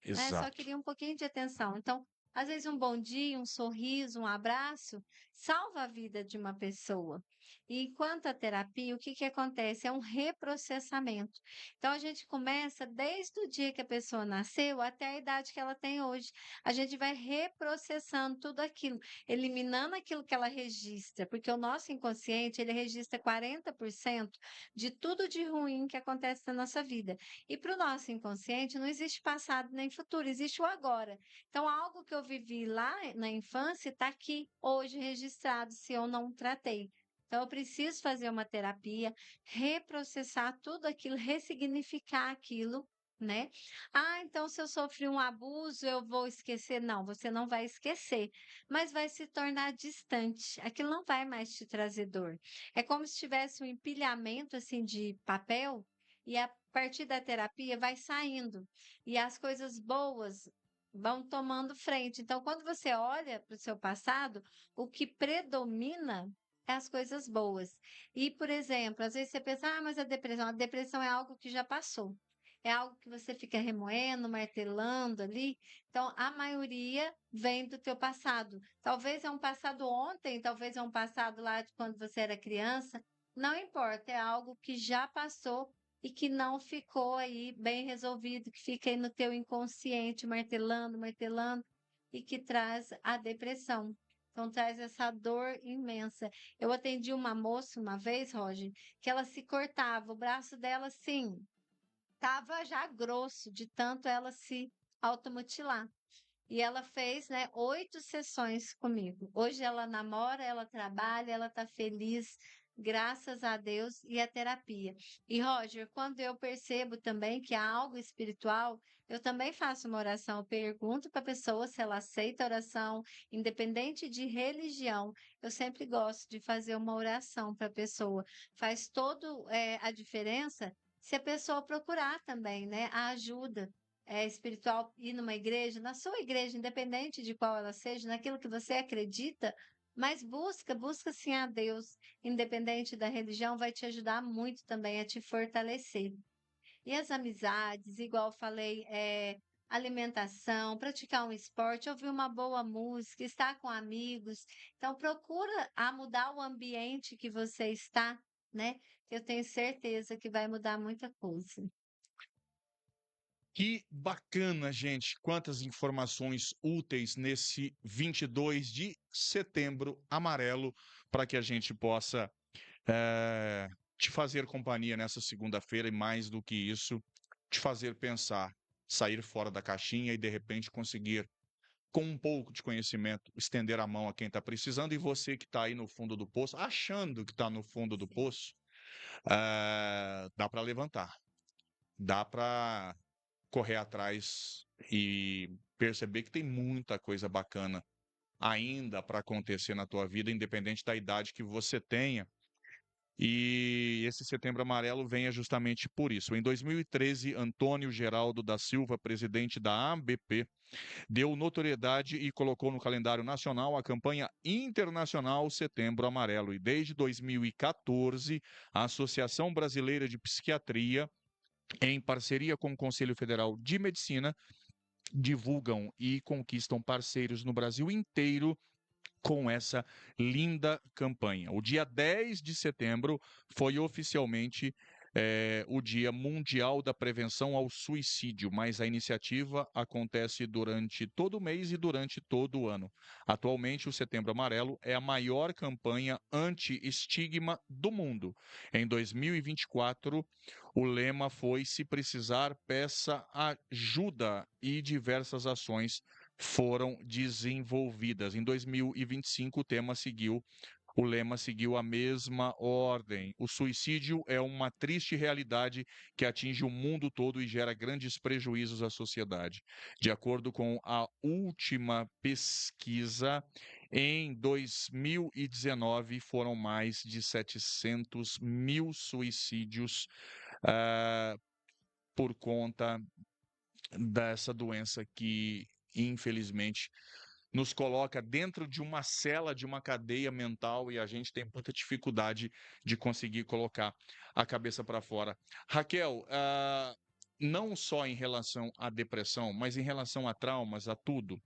né? Só Exato. queria um pouquinho de atenção. Então, às vezes, um bom dia, um sorriso, um abraço salva a vida de uma pessoa. E quanto à terapia, o que que acontece? É um reprocessamento. Então, a gente começa desde o dia que a pessoa nasceu até a idade que ela tem hoje. A gente vai reprocessando tudo aquilo, eliminando aquilo que ela registra, porque o nosso inconsciente, ele registra 40% de tudo de ruim que acontece na nossa vida. E para o nosso inconsciente não existe passado nem futuro, existe o agora. Então, algo que eu vivi lá na infância está aqui hoje registrado, se eu não tratei. Então, eu preciso fazer uma terapia, reprocessar tudo aquilo, ressignificar aquilo né? Ah, então se eu sofri um abuso, eu vou esquecer? Não, você não vai esquecer, mas vai se tornar distante. Aquilo não vai mais te trazer dor. É como se tivesse um empilhamento assim de papel e a partir da terapia vai saindo e as coisas boas vão tomando frente. Então, quando você olha para o seu passado, o que predomina é as coisas boas. E, por exemplo, às vezes você pensa, ah, mas a depressão é algo que já passou. É algo que você fica remoendo, martelando ali. Então, a maioria vem do teu passado. Talvez é um passado ontem, talvez é um passado lá de quando você era criança. Não importa, é algo que já passou e que não ficou aí bem resolvido, que fica aí no teu inconsciente, martelando, martelando, e que traz a depressão. Então, traz essa dor imensa. Eu atendi uma moça uma vez, Roger, que ela se cortava, o braço dela, sim, estava já grosso de tanto ela se automutilar. E ela fez, né, 8 sessões comigo. Hoje ela namora, ela trabalha, ela está feliz, graças a Deus e a terapia. E Roger, quando eu percebo também que há algo espiritual, eu também faço uma oração. Eu pergunto para a pessoa se ela aceita a oração, independente de religião. Eu sempre gosto de fazer uma oração para a pessoa. Faz todo a diferença se a pessoa procurar também, né, a ajuda espiritual, ir numa igreja, na sua igreja, independente de qual ela seja, naquilo que você acredita, mas busca sim a Deus, independente da religião, vai te ajudar muito também a te fortalecer. E as amizades, igual eu falei, alimentação, praticar um esporte, ouvir uma boa música, estar com amigos. Então, procura a mudar o ambiente que você está, né? Que eu tenho certeza que vai mudar muita coisa. Que bacana, gente. Quantas informações úteis nesse 22 de setembro amarelo para que a gente possa te fazer companhia nessa segunda-feira e mais do que isso, te fazer pensar, sair fora da caixinha e de repente conseguir, com um pouco de conhecimento, estender a mão a quem está precisando e você que está aí no fundo do poço, achando que está no fundo do Sim. poço, dá para levantar, dá para correr atrás e perceber que tem muita coisa bacana ainda para acontecer na tua vida, independente da idade que você tenha. E esse Setembro Amarelo venha justamente por isso. Em 2013, Antônio Geraldo da Silva, presidente da ABP, deu notoriedade e colocou no calendário nacional a campanha internacional Setembro Amarelo. E desde 2014, a Associação Brasileira de Psiquiatria, em parceria com o Conselho Federal de Medicina, divulgam e conquistam parceiros no Brasil inteiro com essa linda campanha. O dia 10 de setembro foi oficialmente o Dia Mundial da Prevenção ao Suicídio, mas a iniciativa acontece durante todo o mês e durante todo o ano. Atualmente, o Setembro Amarelo é a maior campanha anti-estigma do mundo. Em 2024, o lema foi: se precisar, peça ajuda, e diversas ações foram desenvolvidas. Em 2025, o lema seguiu a mesma ordem. O suicídio é uma triste realidade que atinge o mundo todo e gera grandes prejuízos à sociedade. De acordo com a última pesquisa, em 2019 foram mais de 700 mil suicídios ah, por conta dessa doença que, infelizmente, nos coloca dentro de uma cela, de uma cadeia mental e a gente tem muita dificuldade de conseguir colocar a cabeça para fora. Raquel, não só em relação à depressão, mas em relação a traumas, a tudo,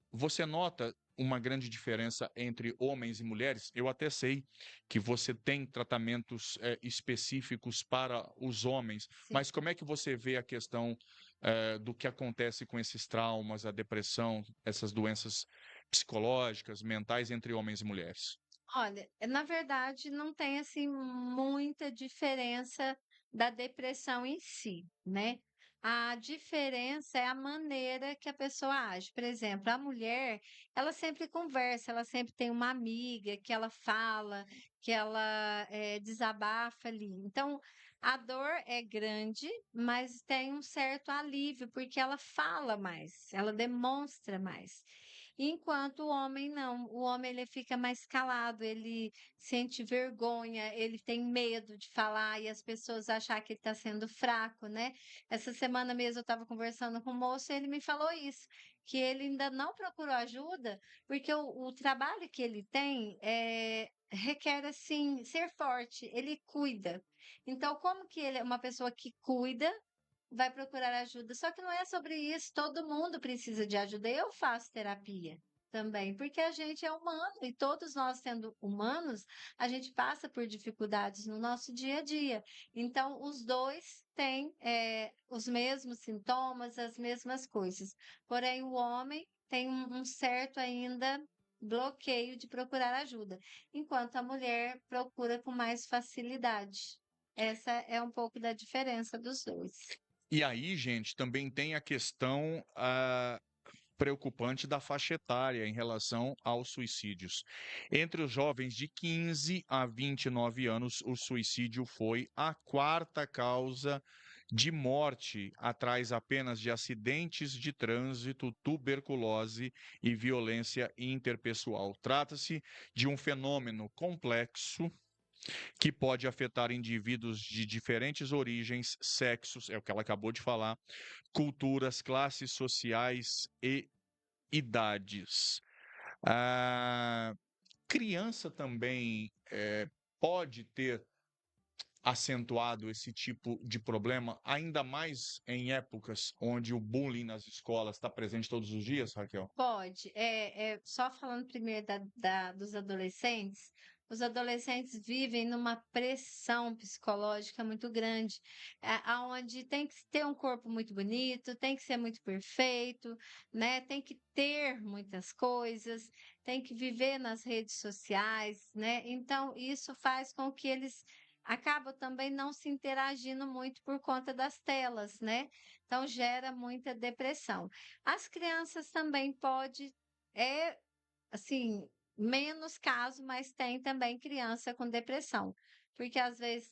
você nota uma grande diferença entre homens e mulheres? Eu até sei que você tem tratamentos específicos para os homens, Sim. mas como é que você vê a questão do que acontece com esses traumas, a depressão, essas doenças psicológicas, mentais entre homens e mulheres? Olha, na verdade, não tem assim muita diferença da depressão em si, né? A diferença é a maneira que a pessoa age. Por exemplo, a mulher, ela sempre conversa, ela sempre tem uma amiga que ela fala, que ela desabafa ali. Então, A dor é grande, mas tem um certo alívio, porque ela fala mais, ela demonstra mais. Enquanto o homem não, o homem ele fica mais calado, ele sente vergonha, ele tem medo de falar e as pessoas achar que ele está sendo fraco, né? Essa semana mesmo eu estava conversando com o moço e ele me falou isso, que ele ainda não procurou ajuda, porque o trabalho que ele tem requer assim ser forte, ele cuida. Então, como que ele é uma pessoa que cuida, vai procurar ajuda? Só que não é sobre isso, todo mundo precisa de ajuda. Eu faço terapia também, porque a gente é humano e todos nós, sendo humanos, a gente passa por dificuldades no nosso dia a dia. Então, os dois têm os mesmos sintomas, as mesmas coisas. Porém, o homem tem um certo ainda bloqueio de procurar ajuda, enquanto a mulher procura com mais facilidade. Essa é um pouco da diferença dos dois. E aí, gente, também tem a questão preocupante da faixa etária em relação aos suicídios. Entre os jovens de 15 a 29 anos, o suicídio foi a quarta causa de morte, atrás apenas de acidentes de trânsito, tuberculose e violência interpessoal. Trata-se de um fenômeno complexo que pode afetar indivíduos de diferentes origens, sexos, é o que ela acabou de falar, culturas, classes sociais e idades. A criança também pode ter acentuado esse tipo de problema, ainda mais em épocas onde o bullying nas escolas está presente todos os dias, Raquel? Pode. Só falando primeiro dos adolescentes, os adolescentes vivem numa pressão psicológica muito grande, aonde tem que ter um corpo muito bonito, tem que ser muito perfeito, né? Tem que ter muitas coisas, tem que viver nas redes sociais, né? Então, isso faz com que eles acabam também não se interagindo muito por conta das telas, né? Então, gera muita depressão. As crianças também pode, é assim, menos caso, mas tem também criança com depressão, porque às vezes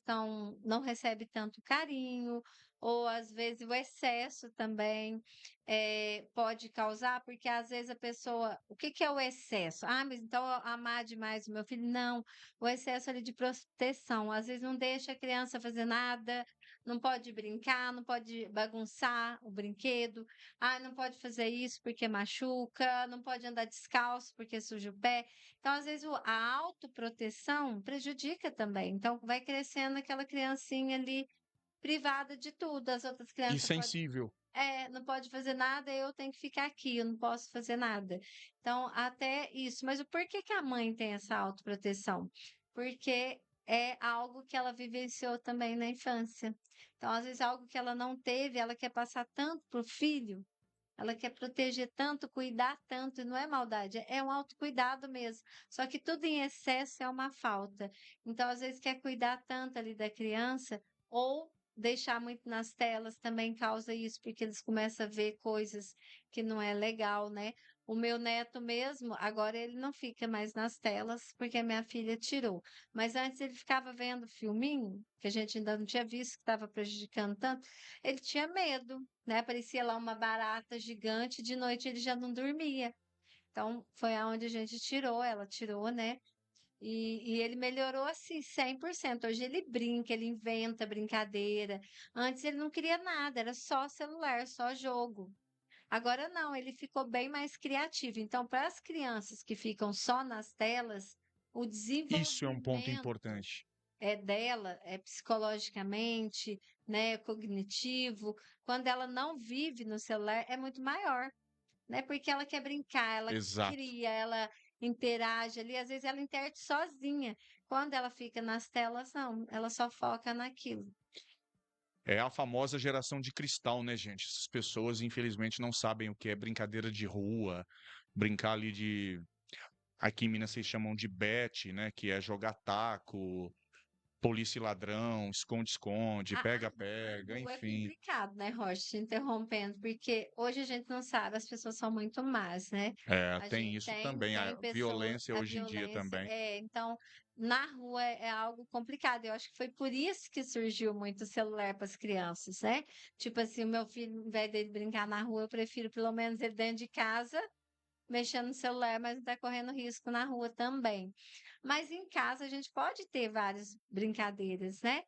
não recebe tanto carinho, ou às vezes o excesso também pode causar, porque às vezes a pessoa, o que que é o excesso? Ah, mas então eu amar demais o meu filho? Não, o excesso ali de proteção, às vezes não deixa a criança fazer nada, não pode brincar, não pode bagunçar o brinquedo, ah, não pode fazer isso porque machuca, não pode andar descalço porque suja o pé. Então, às vezes, a autoproteção prejudica também. Então, vai crescendo aquela criancinha ali privada de tudo. As outras crianças podem. Insensível. Não pode fazer nada, eu tenho que ficar aqui, eu não posso fazer nada. Então, até isso. Mas o porquê que a mãe tem essa autoproteção? Porque é algo que ela vivenciou também na infância. Então, às vezes, algo que ela não teve, ela quer passar tanto para o filho, ela quer proteger tanto, cuidar tanto, e não é maldade, é um autocuidado mesmo. Só que tudo em excesso é uma falta. Então, às vezes, quer cuidar tanto ali da criança, ou deixar muito nas telas também causa isso, porque eles começam a ver coisas que não é legal, né? O meu neto mesmo, agora ele não fica mais nas telas, porque a minha filha tirou. Mas antes ele ficava vendo filminho, que a gente ainda não tinha visto que estava prejudicando tanto, ele tinha medo, né? Aparecia lá uma barata gigante, de noite ele já não dormia. Então, foi aonde a gente tirou, ela tirou, né? E ele melhorou assim 100%. Hoje ele brinca, ele inventa brincadeira. Antes ele não queria nada, era só celular, só jogo. Agora não, ele ficou bem mais criativo. Então, para as crianças que ficam só nas telas, o Isso é um ponto desenvolvimento importante. dela, psicologicamente, né, cognitivo, quando ela não vive no celular, é muito maior, né? Porque ela quer brincar, ela Exato. cria, ela interage ali, às vezes ela interage sozinha. Quando ela fica nas telas, não, ela só foca naquilo. É a famosa geração de cristal, né, gente? Essas pessoas, infelizmente, não sabem o que é brincadeira de rua, brincar ali de. Aqui em Minas vocês chamam de bete, né? Que é jogar taco, polícia e ladrão, esconde-esconde, Na pega-pega, rua é enfim. complicado, né, Rocha? Te interrompendo, porque hoje a gente não sabe, as pessoas são muito más, né? É, A tem gente isso tem, também, a tem pessoas, violência a hoje em dia violência, também. então, na rua é algo complicado. Eu acho que foi por isso que surgiu muito o celular para as crianças, né? Tipo assim, o meu filho, ao invés dele brincar na rua, eu prefiro pelo menos ele dentro de casa, mexendo no celular, mas não tá correndo risco na rua também. Mas em casa a gente pode ter várias brincadeiras, né?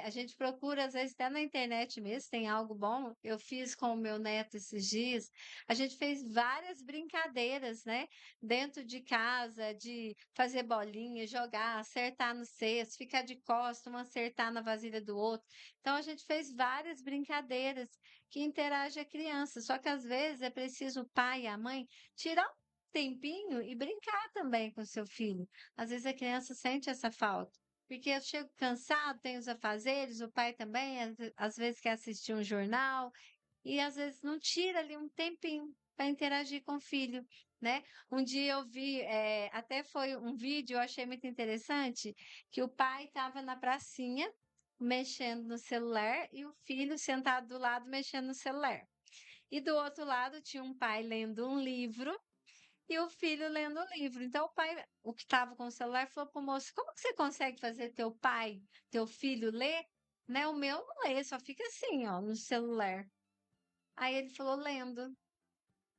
A gente procura, às vezes, até na internet mesmo, tem algo bom. Eu fiz com o meu neto esses dias. A gente fez várias brincadeiras, né? Dentro de casa, de fazer bolinha, jogar, acertar no cesto, ficar de costas, um acertar na vasilha do outro. Então, a gente fez várias brincadeiras que interagem a criança. Só que, às vezes, é preciso o pai e a mãe tirar um tempinho e brincar também com seu filho. Às vezes a criança sente essa falta. Porque eu chego cansado, tenho os afazeres, o pai também, às vezes quer assistir um jornal, e às vezes não tira ali um tempinho para interagir com o filho, né? Um dia eu vi, até foi um vídeo, eu achei muito interessante, que o pai estava na pracinha, mexendo no celular, e o filho sentado do lado, mexendo no celular. E do outro lado tinha um pai lendo um livro, e o filho lendo o livro. Então, o pai, o que estava com o celular, falou pro moço: Como que você consegue fazer teu pai, teu filho ler? Né? O meu não lê, só fica assim, ó, no celular. Aí ele falou: Lendo,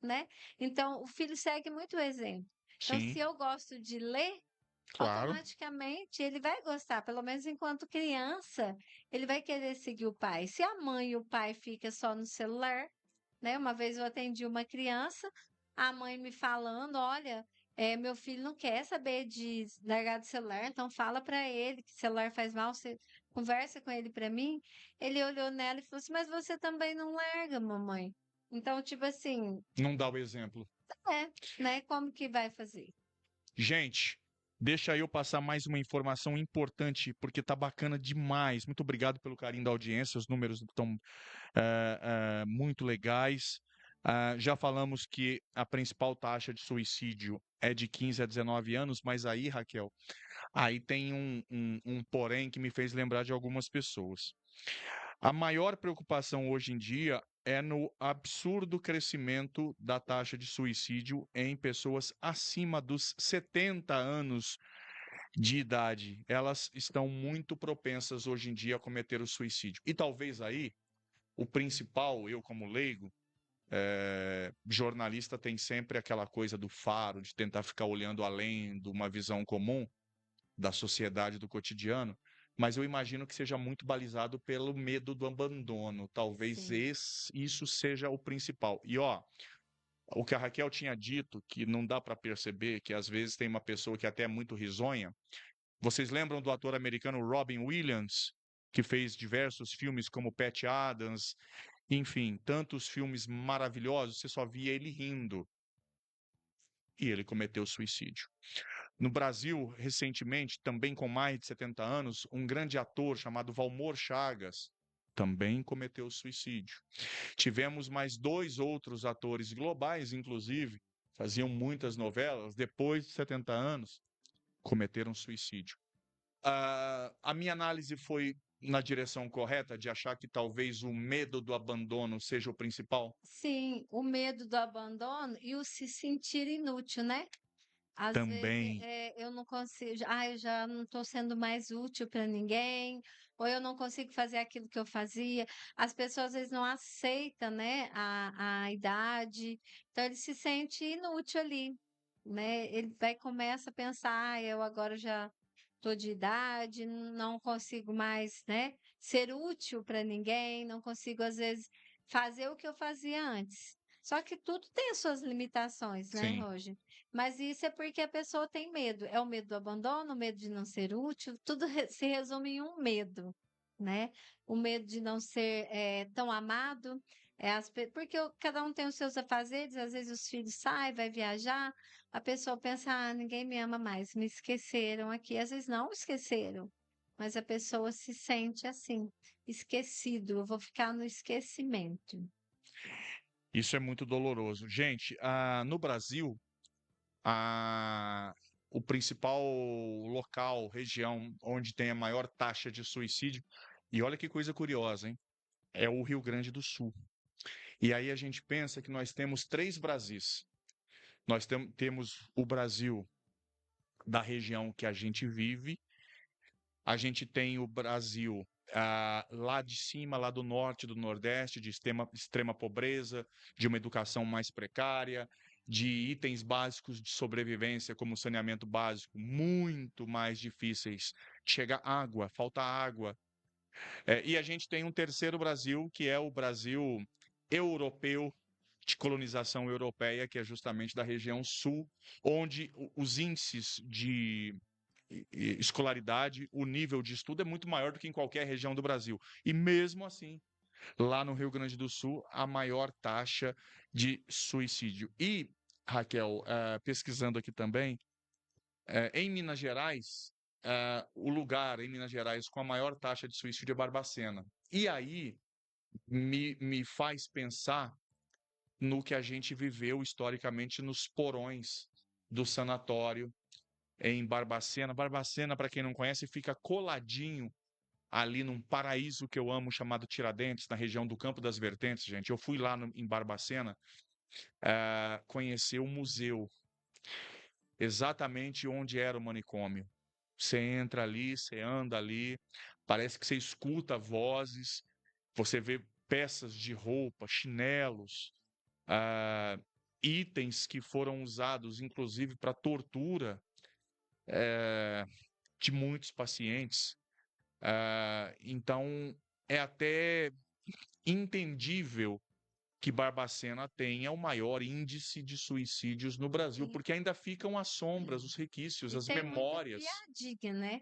né? Então, o filho segue muito o exemplo. Então, Sim, se eu gosto de ler, claro. automaticamente ele vai gostar, pelo menos enquanto criança, ele vai querer seguir o pai. Se a mãe e o pai ficam só no celular, né? Uma vez eu atendi uma criança, a mãe me falando, olha, meu filho não quer saber de largar do celular, então fala para ele que celular faz mal, você conversa com ele para mim. Ele olhou nela e falou assim, mas você também não larga, mamãe. Então, tipo assim, Não dá o exemplo. né? Como que vai fazer? Gente, deixa eu passar mais uma informação importante, porque tá bacana demais. Muito obrigado pelo carinho da audiência, os números estão muito legais. Já falamos que a principal taxa de suicídio é de 15 a 19 anos, mas aí, Raquel, aí tem um porém que me fez lembrar de algumas pessoas. A maior preocupação hoje em dia é no absurdo crescimento da taxa de suicídio em pessoas acima dos 70 anos de idade. Elas estão muito propensas hoje em dia a cometer o suicídio. E talvez aí o principal, eu como leigo, jornalista tem sempre aquela coisa do faro, de tentar ficar olhando além de uma visão comum da sociedade, do cotidiano, mas eu imagino que seja muito balizado pelo medo do abandono. Talvez Sim. isso seja o principal. E ó, o que a Raquel tinha dito, que não dá para perceber, que às vezes tem uma pessoa que até é muito risonha. Vocês lembram do ator americano Robin Williams, que fez diversos filmes como Pat Adams, enfim, tantos filmes maravilhosos, você só via ele rindo. E ele cometeu suicídio. No Brasil, recentemente, também com mais de 70 anos, um grande ator chamado Valmor Chagas também cometeu suicídio. Tivemos mais dois outros atores globais, inclusive, faziam muitas novelas, depois de 70 anos, cometeram suicídio. A minha análise foi na direção correta de achar que talvez o medo do abandono seja o principal? Sim, o medo do abandono e o se sentir inútil, né? Às vezes Também, eu não consigo, eu já não estou sendo mais útil para ninguém, ou eu não consigo fazer aquilo que eu fazia. As pessoas às vezes não aceitam, né, a idade, então ele se sente inútil ali, né? Ele vai começa a pensar, eu agora já estou de idade, não consigo mais, né, ser útil para ninguém, não consigo às vezes fazer o que eu fazia antes. Só que tudo tem as suas limitações, né, sim. Roger? Mas isso é porque a pessoa tem medo. É o medo do abandono, o medo de não ser útil, tudo se resume em um medo, né? O medo de não ser tão amado. Porque cada um tem os seus afazeres, às vezes os filhos saem, vai viajar, a pessoa pensa, ninguém me ama mais, me esqueceram aqui. Às vezes não esqueceram, mas a pessoa se sente assim, esquecido, eu vou ficar no esquecimento. Isso é muito doloroso. Gente, no Brasil, a o principal local, região onde tem a maior taxa de suicídio. E olha que coisa curiosa, hein? É o Rio Grande do Sul. E aí a gente pensa que nós temos três Brasis. Nós temos o Brasil da região que a gente vive, a gente tem o Brasil lá de cima, lá do norte, do nordeste, de extrema pobreza, de uma educação mais precária, de itens básicos de sobrevivência, como saneamento básico, muito mais difíceis de chegar. Água, falta água. E a gente tem um terceiro Brasil, que é o Brasil europeu, de colonização europeia, que é justamente da região sul, onde os índices de escolaridade, o nível de estudo é muito maior do que em qualquer região do Brasil. E mesmo assim, lá no Rio Grande do Sul, a maior taxa de suicídio. E, Raquel, pesquisando aqui também, em Minas Gerais, o lugar em Minas Gerais com a maior taxa de suicídio é Barbacena. E aí me faz pensar no que a gente viveu historicamente nos porões do sanatório em Barbacena. Barbacena, para quem não conhece, fica coladinho ali num paraíso que eu amo chamado Tiradentes, na região do Campo das Vertentes, gente. Eu fui lá em Barbacena conhecer o museu, exatamente onde era o manicômio. Você entra ali, você anda ali, parece que você escuta vozes, você vê peças de roupa, chinelos, ah, itens que foram usados, inclusive, para tortura de muitos pacientes. Então, é até entendível que Barbacena tenha o maior índice de suicídios no Brasil, E, porque ainda ficam as sombras, os requisitos, e as tem muita memórias. piadinha, né?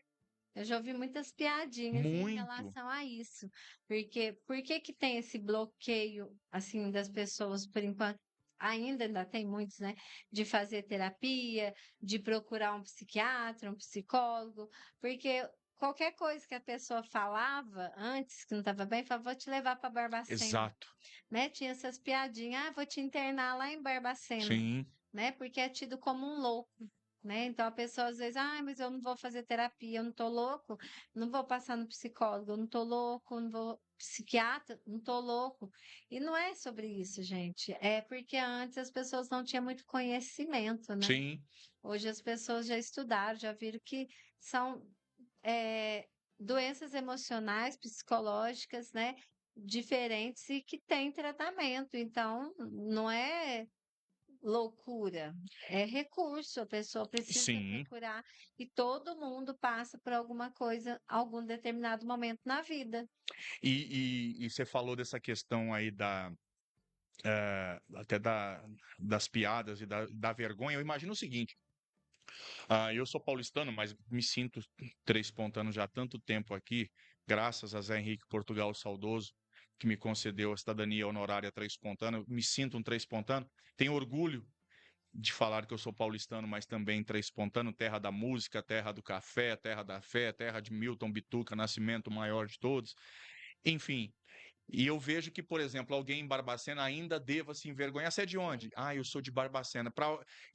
Eu já ouvi muitas piadinhas em Muito. relação a isso. Porque por que que tem esse bloqueio, assim, das pessoas, por enquanto? Ainda tem muitos, né? De fazer terapia, de procurar um psiquiatra, um psicólogo, porque qualquer coisa que a pessoa falava antes, que não estava bem, falava, vou te levar para Barbacena, Exato. né? Tinha essas piadinhas, vou te internar lá em Barbacena, Sim, né? Porque é tido como um louco, né? Então a pessoa às vezes, mas eu não vou fazer terapia, eu não tô louco, não vou passar no psicólogo, eu não tô louco, não vou psiquiatra, não tô louco. E não é sobre isso, gente. É porque antes as pessoas não tinham muito conhecimento, né? sim. Hoje as pessoas já estudaram, já viram que são é, doenças emocionais, psicológicas, né? Diferentes e que têm tratamento. Então, não é loucura, é recurso, a pessoa precisa Sim. procurar e todo mundo passa por alguma coisa, algum determinado momento na vida. E você falou dessa questão aí até das piadas e da vergonha. Eu imagino o seguinte: eu sou paulistano, mas me sinto três-pontano já há tanto tempo aqui, graças a Zé Henrique Portugal Saudoso, que me concedeu a cidadania honorária três-pontana. Eu me sinto um três-pontano. Tenho orgulho de falar que eu sou paulistano, mas também três-pontano, terra da música, terra do café, terra da fé, terra de Milton Bituca, Nascimento, o maior de todos. Enfim, e eu vejo que, por exemplo, alguém em Barbacena ainda deva se envergonhar. Você é de onde? Sim, Eu sou de Barbacena.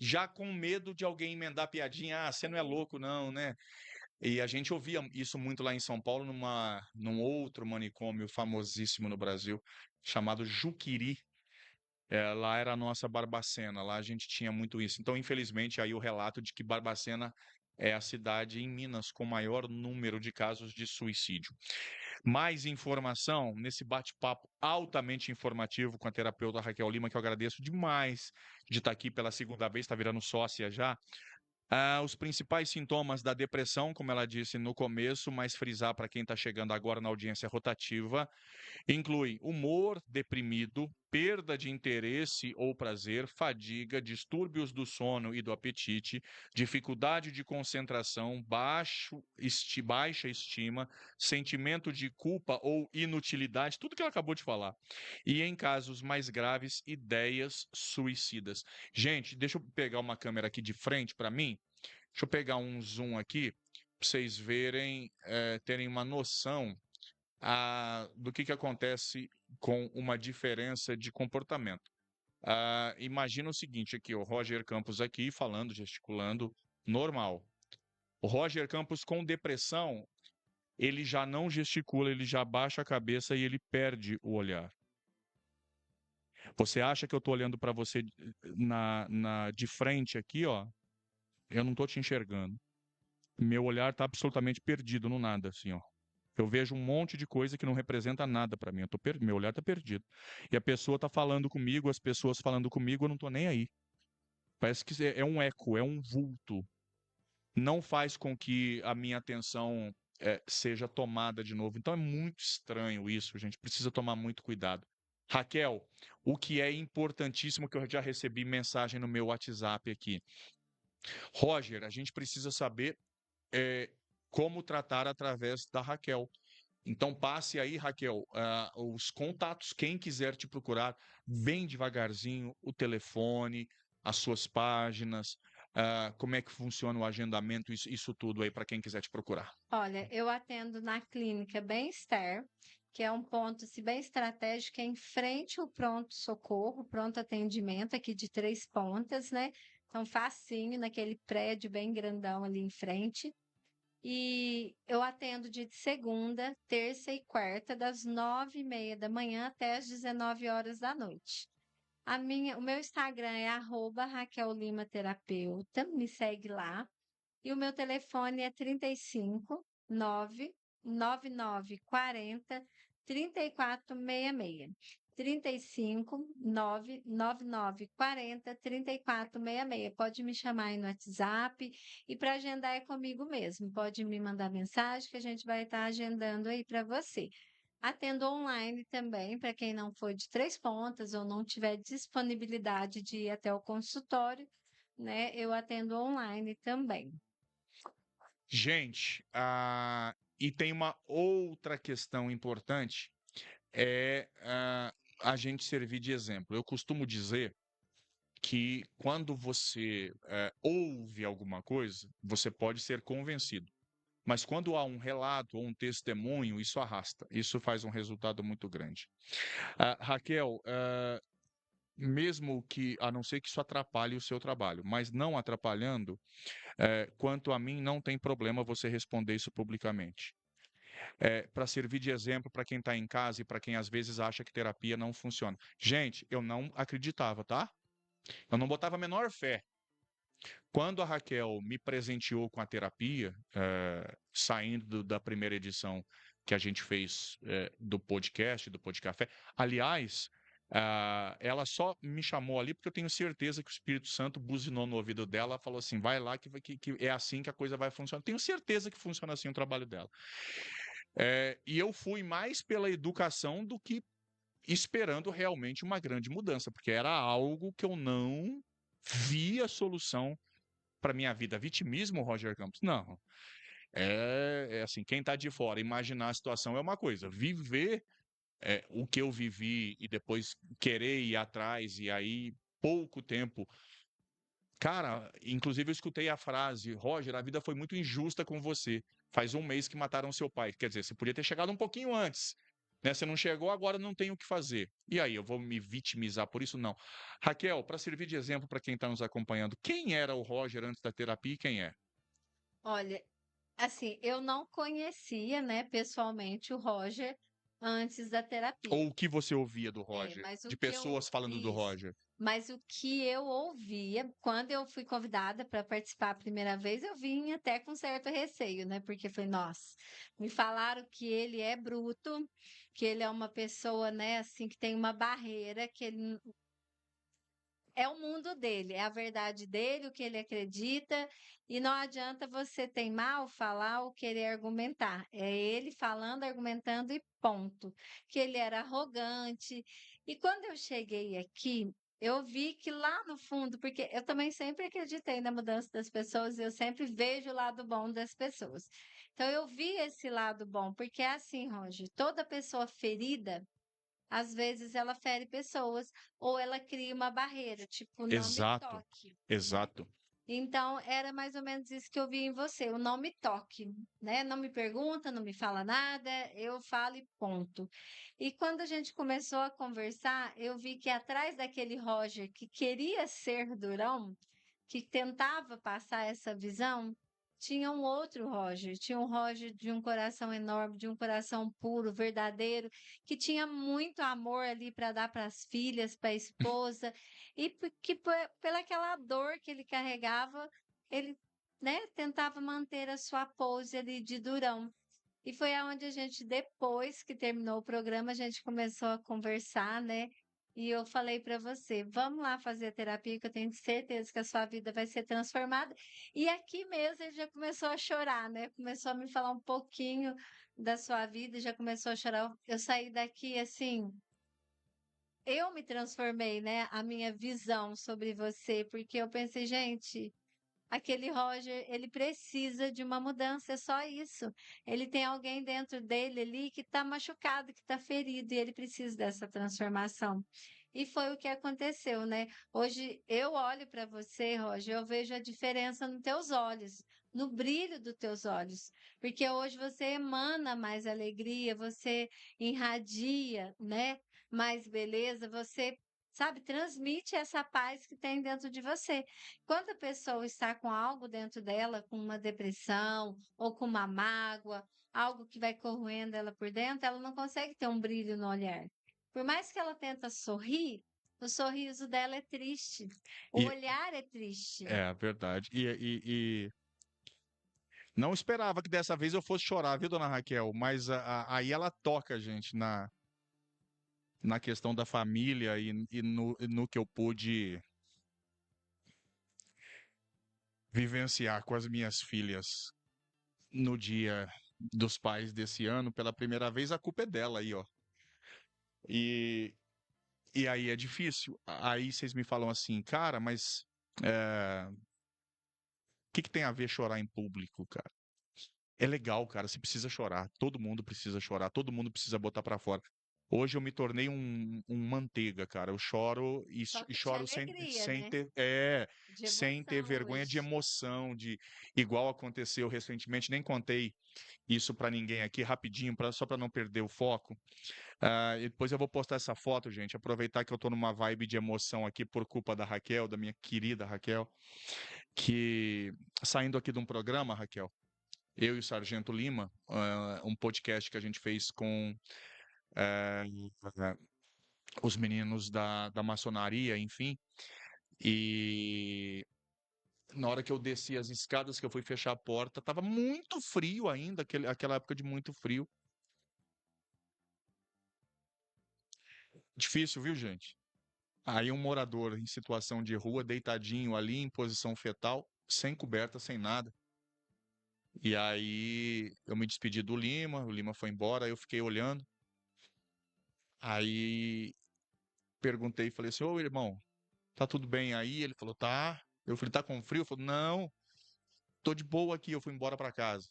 Já com medo de alguém emendar piadinha, você não é sim. louco, não, né? E a gente ouvia isso muito lá em São Paulo, num outro manicômio famosíssimo no Brasil, chamado Juquiri. Lá era a nossa Barbacena, lá a gente tinha muito isso. Então, infelizmente, aí o relato de que Barbacena é a cidade em Minas com maior número de casos de suicídio. Mais informação nesse bate-papo altamente informativo com a terapeuta Raquel Lima, que eu agradeço demais de estar aqui pela segunda vez, está virando sócia já. Os principais sintomas da depressão, como ela disse no começo, mas frisar para quem está chegando agora na audiência rotativa, inclui humor deprimido, perda de interesse ou prazer, fadiga, distúrbios do sono e do apetite, dificuldade de concentração, baixa estima, sentimento de culpa ou inutilidade, tudo que ela acabou de falar. E em casos mais graves, ideias suicidas. Gente, deixa eu pegar uma câmera aqui de frente para mim. Deixa eu pegar um zoom aqui para vocês verem, terem uma noção do que acontece com uma diferença de comportamento. Imagina o seguinte aqui, o Roger Campos aqui falando, gesticulando. normal. O Roger Campos com depressão, ele já não gesticula, ele já baixa a cabeça e ele perde o olhar. Você acha que eu tô olhando para você de frente aqui, ó? Eu não tô te enxergando. Meu olhar tá absolutamente perdido no nada, assim, ó. Eu vejo um monte de coisa que não representa nada para mim. Meu olhar tá perdido. E a pessoa tá falando comigo, as pessoas falando comigo, eu não tô nem aí. Parece que é um eco, é um vulto. Não faz com que a minha atenção seja tomada de novo. Então é muito estranho isso, gente. Precisa tomar muito cuidado. Raquel, o que é importantíssimo que eu já recebi mensagem no meu WhatsApp aqui. Roger, a gente precisa saber como tratar através da Raquel. Então passe aí, Raquel, os contatos, quem quiser te procurar, bem devagarzinho, o telefone, as suas páginas, como é que funciona o agendamento, isso tudo aí para quem quiser te procurar. Olha, eu atendo na clínica Bem-Estar, que é um ponto assim, bem estratégico, é em frente ao pronto-socorro, pronto atendimento aqui de Três Pontas, né? Então, facinho, naquele prédio bem grandão ali em frente. E eu atendo de segunda, terça e quarta, das 9h30 da manhã até as 19 horas da noite. O meu Instagram é @Raquel Lima Terapeuta, me segue lá. E o meu telefone é 35 99940 3466. 35 99940 3466. Pode me chamar aí no WhatsApp e para agendar é comigo mesmo. Pode me mandar mensagem que a gente vai estar agendando aí para você. Atendo online também, para quem não for de Três Pontas ou não tiver disponibilidade de ir até o consultório, né? Eu atendo online também. Gente, e tem uma outra questão importante, a gente servir de exemplo. Eu costumo dizer que quando você ouve alguma coisa, você pode ser convencido. Mas quando há um relato ou um testemunho, isso arrasta. Isso faz um resultado muito grande. Raquel, mesmo que, a não ser que isso atrapalhe o seu trabalho, mas não atrapalhando, quanto a mim, não tem problema você responder isso publicamente. Para servir de exemplo para quem está em casa e para quem às vezes acha que terapia não funciona. Gente, eu não acreditava, tá? Eu não botava a menor fé. Quando a Raquel me presenteou com a terapia, saindo da primeira edição que a gente fez do podcast, do Podcafé, aliás, ela só me chamou ali porque eu tenho certeza que o Espírito Santo buzinou no ouvido dela, falou assim, vai lá que é assim que a coisa vai funcionar. Tenho certeza que funciona assim o trabalho dela. E eu fui mais pela educação do que esperando realmente uma grande mudança, porque era algo que eu não via solução para minha vida. Vitimismo, Roger Campos? Não. Assim, quem está de fora, imaginar a situação é uma coisa. Viver o que eu vivi e depois querer ir atrás e aí pouco tempo. Cara, inclusive eu escutei a frase, Roger, a vida foi muito injusta com você. Faz um mês que mataram seu pai. Quer dizer, você podia ter chegado um pouquinho antes. Né? Você não chegou, agora não tem o que fazer. E aí, eu vou me vitimizar por isso? Não. Raquel, para servir de exemplo para quem está nos acompanhando, quem era o Roger antes da terapia e quem é? Olha, assim, eu não conhecia, né, pessoalmente o Roger antes da terapia. Ou o que você ouvia do Roger? Mas o De que eu pessoas falando do isso. Roger? Mas o que eu ouvia, quando eu fui convidada para participar a primeira vez, eu vim até com certo receio, né? Porque foi, nossa, me falaram que ele é bruto, que ele é uma pessoa, né, assim, que tem uma barreira, que ele é o mundo dele, é a verdade dele, o que ele acredita, e não adianta você teimar ou falar ou querer argumentar. É ele falando, argumentando e ponto. Que ele era arrogante. E quando eu cheguei aqui, eu vi que lá no fundo, porque eu também sempre acreditei na mudança das pessoas, e eu sempre vejo o lado bom das pessoas. Então eu vi esse lado bom, porque é assim, Roger, toda pessoa ferida às vezes ela fere pessoas ou ela cria uma barreira, tipo, não me Exato, toque, né? exato. Então, era mais ou menos isso que eu vi em você, o não me toque, né? Não me pergunta, não me fala nada, eu falo e ponto. E quando a gente começou a conversar, eu vi que atrás daquele Roger que queria ser durão, que tentava passar essa visão, tinha um outro Roger, tinha um Roger de um coração enorme, de um coração puro, verdadeiro, que tinha muito amor ali para dar para as filhas, para a esposa, e que pela aquela dor que ele carregava, ele, né, tentava manter a sua pose ali de durão. E foi aonde a gente, depois que terminou o programa, a gente começou a conversar, né? E eu falei para você, vamos lá fazer a terapia, que eu tenho certeza que a sua vida vai ser transformada. E aqui mesmo ele já começou a chorar, né? Começou a me falar um pouquinho da sua vida, já começou a chorar. Eu saí daqui assim, eu me transformei, né? A minha visão sobre você, porque eu pensei, gente, aquele Roger, ele precisa de uma mudança, é só isso. Ele tem alguém dentro dele ali que está machucado, que está ferido, e ele precisa dessa transformação. E foi o que aconteceu, né? Hoje eu olho para você, Roger, eu vejo a diferença nos teus olhos, no brilho dos teus olhos, porque hoje você emana mais alegria, você irradia, né? Mais beleza, você, sabe, transmite essa paz que tem dentro de você. Quando a pessoa está com algo dentro dela, com uma depressão ou com uma mágoa, algo que vai corroendo ela por dentro, ela não consegue ter um brilho no olhar. Por mais que ela tenta sorrir, o sorriso dela é triste. O E olhar é triste. é verdade. E não esperava que dessa vez eu fosse chorar, viu, dona Raquel? Mas aí ela toca, gente, na questão da família e no que eu pude vivenciar com as minhas filhas no dia dos pais desse ano. Pela primeira vez, a culpa é dela aí, ó. E, e aí é difícil. Aí vocês me falam assim, cara, mas o que tem a ver chorar em público, cara? É legal, cara, você precisa chorar. Todo mundo precisa chorar, todo mundo precisa botar pra fora. Hoje eu me tornei um manteiga, cara. Eu choro Só e que de choro sem, alegria, sem né? ter, De sem ter emoção vergonha de hoje. emoção, de igual aconteceu recentemente. Nem contei isso pra ninguém aqui rapidinho, só pra não perder o foco. E depois eu vou postar essa foto, gente. Aproveitar que eu tô numa vibe de emoção aqui por culpa da Raquel, da minha querida Raquel, que saindo aqui de um programa, Raquel, eu e o Sargento Lima, um podcast que a gente fez com eh, os meninos da maçonaria, enfim. E na hora que eu desci as escadas, que eu fui fechar a porta, tava muito frio ainda, aquela época de muito frio. Difícil, viu, gente? Aí um morador em situação de rua, deitadinho ali, em posição fetal, sem coberta, sem nada. E aí eu me despedi do Lima, o Lima foi embora, aí eu fiquei olhando. Aí perguntei, falei assim, ô irmão, tá tudo bem aí? Ele falou, tá. Eu falei, tá com frio? Eu falei, não, tô de boa aqui, eu fui embora pra casa.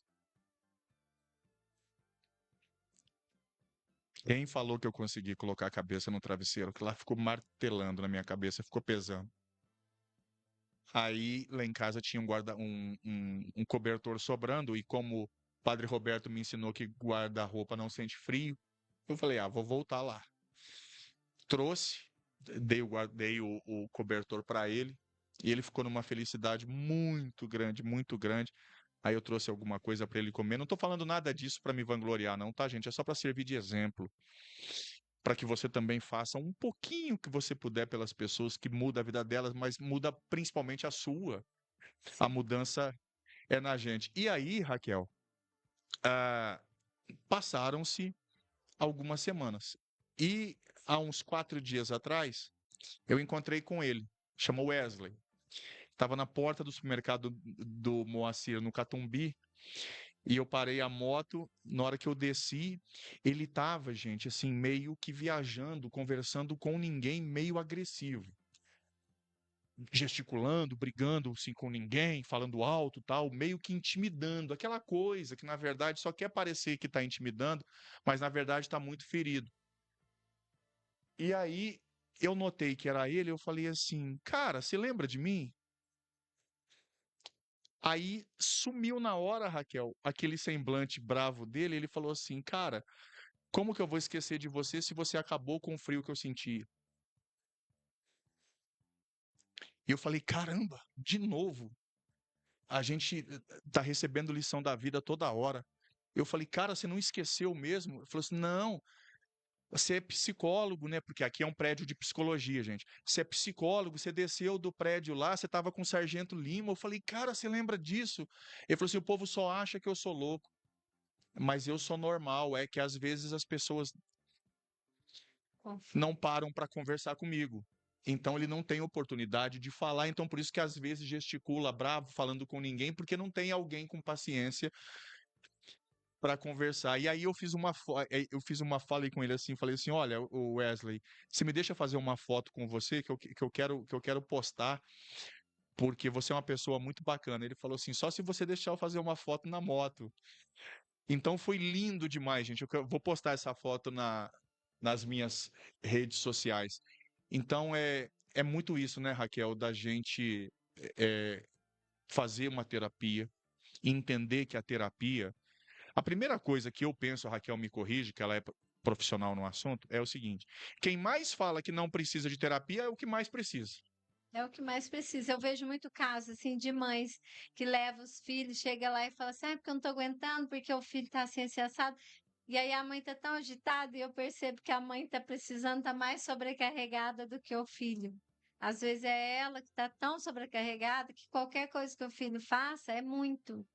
Quem falou que eu consegui colocar a cabeça no travesseiro? Que lá ficou martelando na minha cabeça, ficou pesando. Aí lá em casa tinha um cobertor sobrando, e como o Padre Roberto me ensinou que guarda-roupa não sente frio, eu falei, vou voltar lá. Trouxe, dei o cobertor para ele, e ele ficou numa felicidade muito grande, muito grande. Aí eu trouxe alguma coisa para ele comer. Não estou falando nada disso para me vangloriar, não, tá, gente? É só para servir de exemplo, para que você também faça um pouquinho que você puder pelas pessoas, que muda a vida delas, mas muda principalmente a sua. A Sim. mudança é na gente. E aí, Raquel, ah, passaram-se algumas semanas. E há uns 4 dias atrás, eu encontrei com ele. Chamou Wesley. Estava na porta do supermercado do Moacir, no Catumbi, e eu parei a moto. Na hora que eu desci, ele estava, gente, assim, meio que viajando, conversando com ninguém, meio agressivo. Gesticulando, brigando assim com ninguém, falando alto, tal, meio que intimidando, aquela coisa que na verdade só quer parecer que está intimidando, mas na verdade está muito ferido. E aí eu notei que era ele, eu falei assim, cara, você lembra de mim? Aí sumiu na hora, Raquel, aquele semblante bravo dele. Ele falou assim, cara, como que eu vou esquecer de você se você acabou com o frio que eu sentia? E eu falei: "Caramba, de novo? A gente tá recebendo lição da vida toda hora". Eu falei: "Cara, você não esqueceu mesmo?" Ele falou assim: "Não, você é psicólogo, né?" Porque aqui é um prédio de psicologia, gente. "Você é psicólogo, você desceu do prédio lá, você estava com o sargento Lima". Eu falei: "Cara, você lembra disso?" Ele falou assim: "O povo só acha que eu sou louco, mas eu sou normal, é que às vezes as pessoas Conf- não param para conversar comigo. Então ele não tem oportunidade de falar, então por isso que às vezes gesticula bravo, falando com ninguém, porque não tem alguém com paciência para conversar". E aí eu fiz uma fala aí com ele assim, falei assim: "Olha, o Wesley, você me deixa fazer uma foto com você que eu quero postar, porque você é uma pessoa muito bacana". Ele falou assim: "Só se você deixar eu fazer uma foto na moto". Então foi lindo demais, gente. Vou postar essa foto nas minhas redes sociais. Então é muito isso, né, Raquel, da gente eh, fazer uma terapia, e entender que a primeira coisa que eu penso, a Raquel me corrige, que ela é profissional no assunto, é o seguinte: quem mais fala que não precisa de terapia é o que mais precisa. É o que mais precisa. Eu vejo muito caso, assim, de mães que levam os filhos, chega lá e fala assim, ah, porque eu não tô aguentando, porque o filho tá assim, assim, assado. E aí a mãe tá tão agitada e eu percebo que a mãe tá precisando, tá mais sobrecarregada do que o filho. Às vezes é ela que tá tão sobrecarregada que qualquer coisa que o filho faça é muito,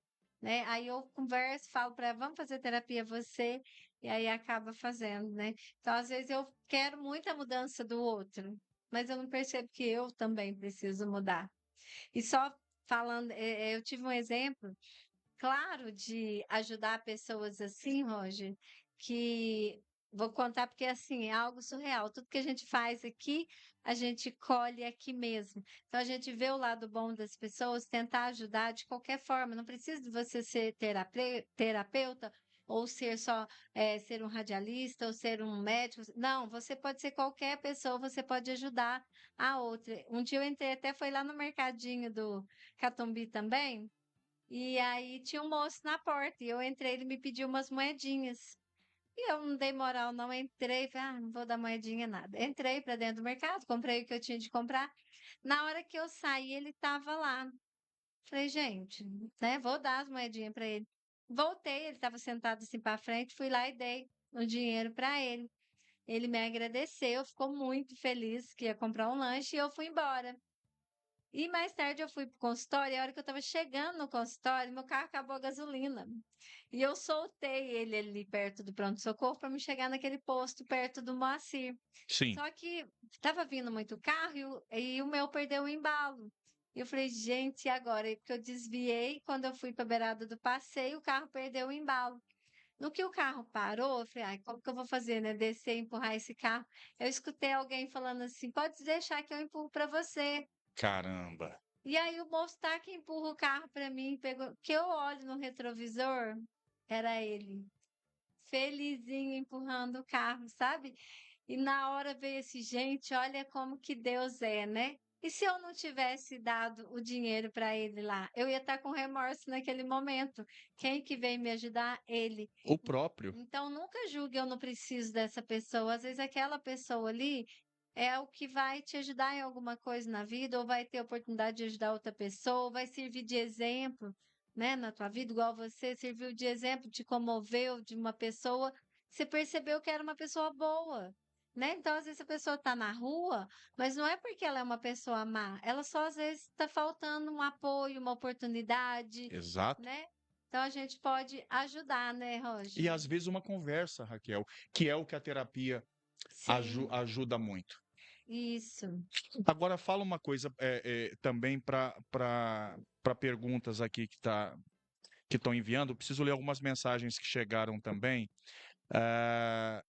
né? Aí eu converso, falo para ela, vamos fazer terapia você, e aí acaba fazendo, né? Então, às vezes eu quero muita mudança do outro, mas eu não percebo que eu também preciso mudar. E só falando, eu tive um exemplo claro de ajudar pessoas assim, Roger, que vou contar porque assim é algo surreal. Tudo que a gente faz aqui, a gente colhe aqui mesmo. Então a gente vê o lado bom das pessoas, tentar ajudar de qualquer forma. Não precisa de você ser terapeuta ou ser só ser um radialista ou ser um médico. Não, você pode ser qualquer pessoa, você pode ajudar a outra. Um dia eu entrei, até foi lá no mercadinho do Catumbi também. E aí tinha um moço na porta e eu entrei, ele me pediu umas moedinhas. E eu não dei moral, não entrei, falei, ah, não vou dar moedinha nada. Entrei para dentro do mercado, comprei o que eu tinha de comprar. Na hora que eu saí, ele estava lá. Falei, gente, né, vou dar as moedinhas para ele. Voltei, ele estava sentado assim para frente, fui lá e dei o dinheiro para ele. Ele me agradeceu, ficou muito feliz que ia comprar um lanche e eu fui embora. E mais tarde eu fui pro consultório, e a hora que eu estava chegando no consultório, meu carro acabou a gasolina. E eu soltei ele ali perto do pronto-socorro para me chegar naquele posto perto do Moacir. Sim. Só que estava vindo muito carro e o meu perdeu o embalo. E eu falei, gente, e agora? Porque eu desviei, quando eu fui para a beirada do passeio, o carro perdeu o embalo. No que o carro parou, eu falei, ai, como que eu vou fazer, né? Descer e empurrar esse carro. Eu escutei alguém falando assim, pode deixar que eu empurro para você. Caramba. E aí o moço tá que empurra o carro pra mim, pegou, que eu olho no retrovisor, era ele, felizinho empurrando o carro, sabe? E na hora veio esse, gente, olha como que Deus é, né? E se eu não tivesse dado o dinheiro para ele lá, eu ia estar com remorso naquele momento. Quem que veio me ajudar? Ele. O próprio. Então, nunca julgue, eu não preciso dessa pessoa. Às vezes, aquela pessoa ali é o que vai te ajudar em alguma coisa na vida, ou vai ter oportunidade de ajudar outra pessoa, ou vai servir de exemplo, né, na tua vida, igual você serviu de exemplo, te comoveu de uma pessoa, você percebeu que era uma pessoa boa, né? Então, às vezes, a pessoa está na rua, mas não é porque ela é uma pessoa má, ela só às vezes está faltando um apoio, uma oportunidade, Exato. né? Então, a gente pode ajudar, né, E Roger? às vezes uma conversa, Raquel, que é o que a terapia Sim, ajuda muito. isso. Agora fala uma coisa também para perguntas aqui que estão enviando. Preciso ler algumas mensagens que chegaram também. Ah,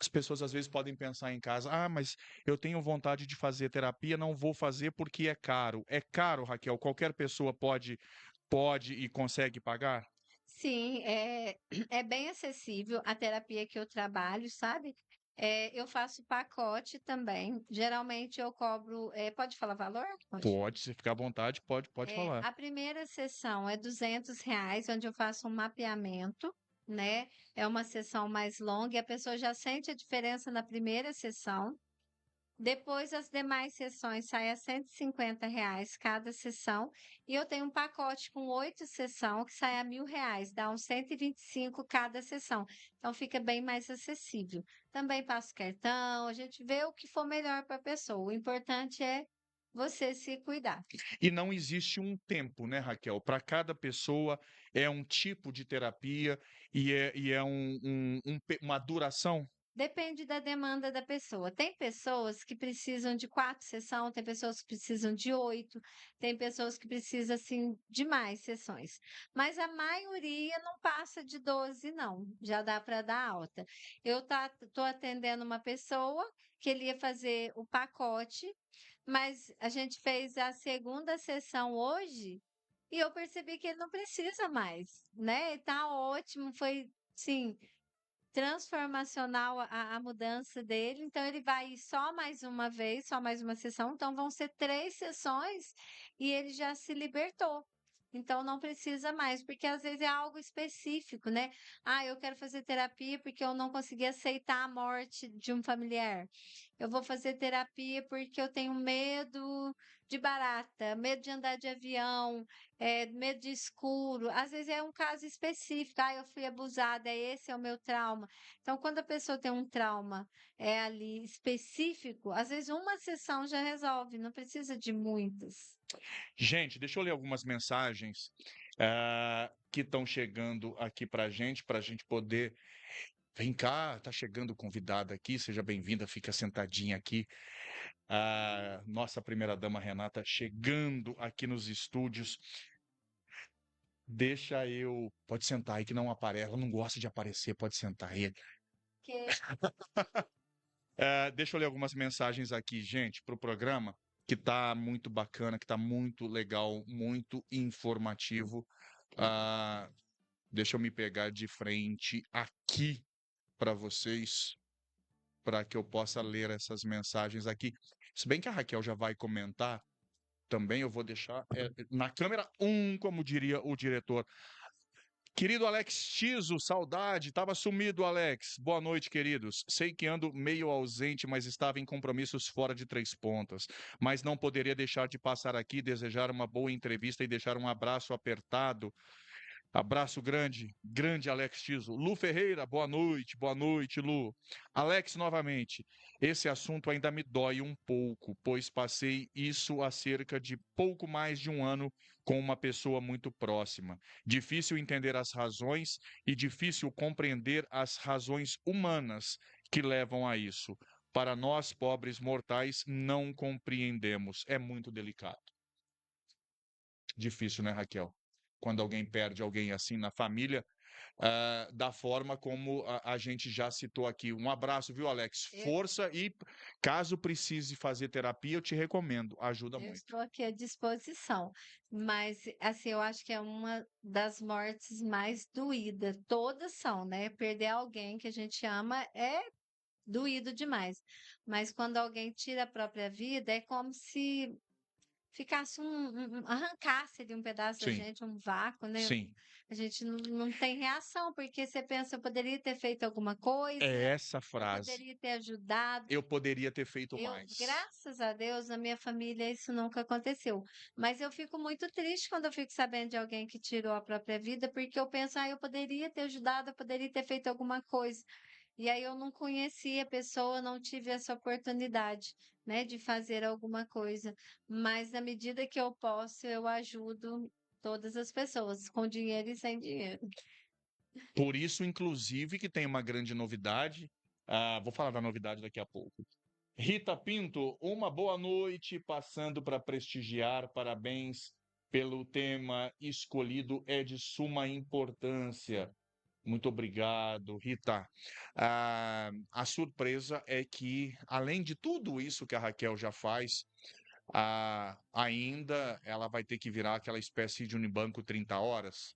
as pessoas às vezes podem pensar em casa: ah, mas eu tenho vontade de fazer terapia, não vou fazer porque é caro. É caro, Raquel? Qualquer pessoa pode e consegue pagar? Sim, é bem acessível a terapia que eu trabalho, sabe? Eu faço pacote também. Geralmente eu cobro. Pode falar valor, Roger? Pode, se ficar à vontade, pode falar. A primeira sessão é R$ 200, onde eu faço um mapeamento, né? É uma sessão mais longa e a pessoa já sente a diferença na primeira sessão. Depois, as demais sessões saem a R$ 150 cada sessão. E eu tenho um pacote com 8 sessões que sai a R$ 1.000, dá uns 125 cada sessão. Então, fica bem mais acessível. Também passo cartão, a gente vê o que for melhor para a pessoa. O importante é você se cuidar. E não existe um tempo, né, Raquel? Para cada pessoa é um tipo de terapia e é uma duração. Depende da demanda da pessoa. Tem pessoas que precisam de 4 sessões, tem pessoas que precisam de 8, tem pessoas que precisam, assim, de mais sessões. Mas a maioria não passa de 12 não, já dá para dar alta. Eu tô atendendo uma pessoa que ele ia fazer o pacote, mas a gente fez a segunda sessão hoje e eu percebi que ele não precisa mais, né, tá ótimo, foi, sim, transformacional a mudança dele, então ele vai ir só mais uma vez, só mais uma sessão, então vão ser 3 sessões e ele já se libertou. Então não precisa mais, porque às vezes é algo específico, né? "Ah, eu quero fazer terapia porque eu não consegui aceitar a morte de um familiar. Eu vou fazer terapia porque eu tenho medo de barata, medo de andar de avião, medo de escuro". Às vezes é um caso específico, "Ah, eu fui abusada, esse é o meu trauma". Então, quando a pessoa tem um trauma, ali específico, às vezes uma sessão já resolve, não precisa de muitas. Gente, deixa eu ler algumas mensagens que estão chegando aqui para a gente poder. Vem cá, tá chegando convidada aqui, seja bem-vinda, fica sentadinha aqui. Nossa primeira-dama Renata chegando aqui nos estúdios. Deixa eu. Pode sentar aí que não aparece. Ela não gosta de aparecer, pode sentar aí. Que Deixa eu ler algumas mensagens aqui, gente, para o programa, que tá muito bacana, que tá muito legal, muito informativo. Ah, deixa eu me pegar de frente aqui para vocês, para que eu possa ler essas mensagens aqui. Se bem que a Raquel já vai comentar, também eu vou deixar na câmera como diria o diretor. Querido Alex Tiso, saudade, tava sumido, Alex. Boa noite, queridos. Sei que ando meio ausente, mas estava em compromissos fora de Três Pontas. Mas não poderia deixar de passar aqui, desejar uma boa entrevista e deixar um abraço apertado. Abraço grande, grande Alex Tiso. Lu Ferreira, boa noite, Lu. Alex, novamente, esse assunto ainda me dói um pouco, pois passei isso há cerca de pouco mais de um ano com uma pessoa muito próxima. Difícil entender as razões e difícil compreender as razões humanas que levam a isso. Para nós, pobres mortais, não compreendemos. É muito delicado. Difícil, né, Raquel? Quando alguém perde alguém assim na família, da forma como a gente já citou aqui. Um abraço, viu, Alex? eu Força e caso precise fazer terapia, eu te recomendo, ajuda eu muito. estou aqui à disposição, mas, assim, eu acho que é uma das mortes mais doídas, todas são, né, perder alguém que a gente ama é doído demais, mas quando alguém tira a própria vida, é como se ficasse arrancasse ali um pedaço da Sim, gente, um vácuo, né, sim. a gente não tem reação, porque você pensa: "Eu poderia ter feito alguma coisa, É essa eu frase. poderia ter ajudado". Eu poderia ter feito Eu, mais. graças a Deus, na minha família isso nunca aconteceu, mas eu fico muito triste quando eu fico sabendo de alguém que tirou a própria vida, porque eu penso: "Ah, eu poderia ter ajudado, eu poderia ter feito alguma coisa". E aí eu não conheci a pessoa, não tive essa oportunidade, né, de fazer alguma coisa, mas na medida que eu posso, eu ajudo todas as pessoas, com dinheiro e sem dinheiro. Por isso, inclusive, que tem uma grande novidade. Vou falar da novidade daqui a pouco. Rita Pinto, uma boa noite, passando para prestigiar, parabéns pelo tema escolhido, é de suma importância. Muito obrigado, Rita. A surpresa é que, além de tudo isso que a Raquel já faz, ainda ela vai ter que virar aquela espécie de Unibanco 30 horas.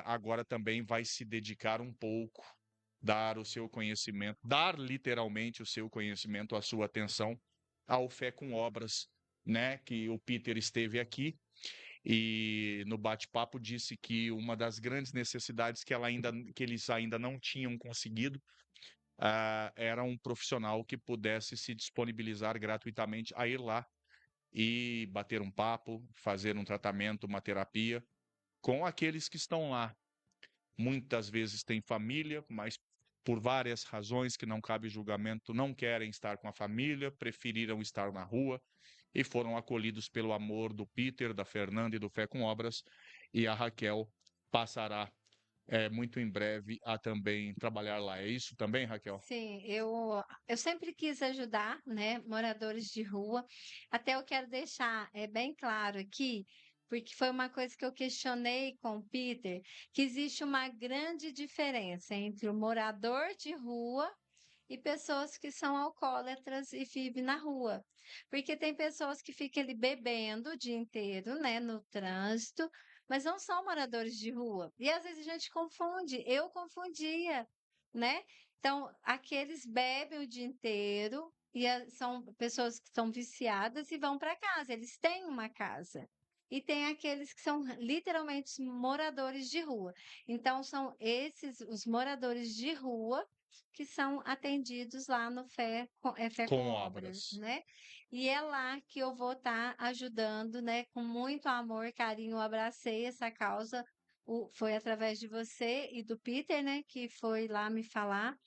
Agora também vai se dedicar um pouco, dar o seu conhecimento, dar literalmente o seu conhecimento, a sua atenção ao Fé com Obras, né? Que o Peter esteve aqui e no bate-papo disse que uma das grandes necessidades que eles ainda não tinham conseguido era um profissional que pudesse se disponibilizar gratuitamente a ir lá e bater um papo, fazer um tratamento, uma terapia com aqueles que estão lá. Muitas vezes têm família, mas por várias razões que não cabe julgamento, não querem estar com a família, preferiram estar na rua e foram acolhidos pelo amor do Peter, da Fernanda e do Fé com Obras, e a Raquel passará muito em breve a também trabalhar lá. É isso também, Raquel? Sim, eu sempre quis ajudar, né, moradores de rua. Até eu quero deixar bem claro aqui, porque foi uma coisa que eu questionei com o Peter, que existe uma grande diferença entre o morador de rua e pessoas que são alcoólatras e vivem na rua. Porque tem pessoas que ficam ali bebendo o dia inteiro, né, no trânsito, mas não são moradores de rua. E às vezes a gente confunde, eu confundia, né? Então, aqueles bebem o dia inteiro e são pessoas que estão viciadas e vão para casa, eles têm uma casa. E tem aqueles que são literalmente os moradores de rua. Então, são esses os moradores de rua que são atendidos lá no Fé com Com Obras, obras. né? E é lá que eu vou estar ajudando, né? Com muito amor, carinho, eu abracei essa causa. Foi através de você e do Peter, né? Que foi lá me falar.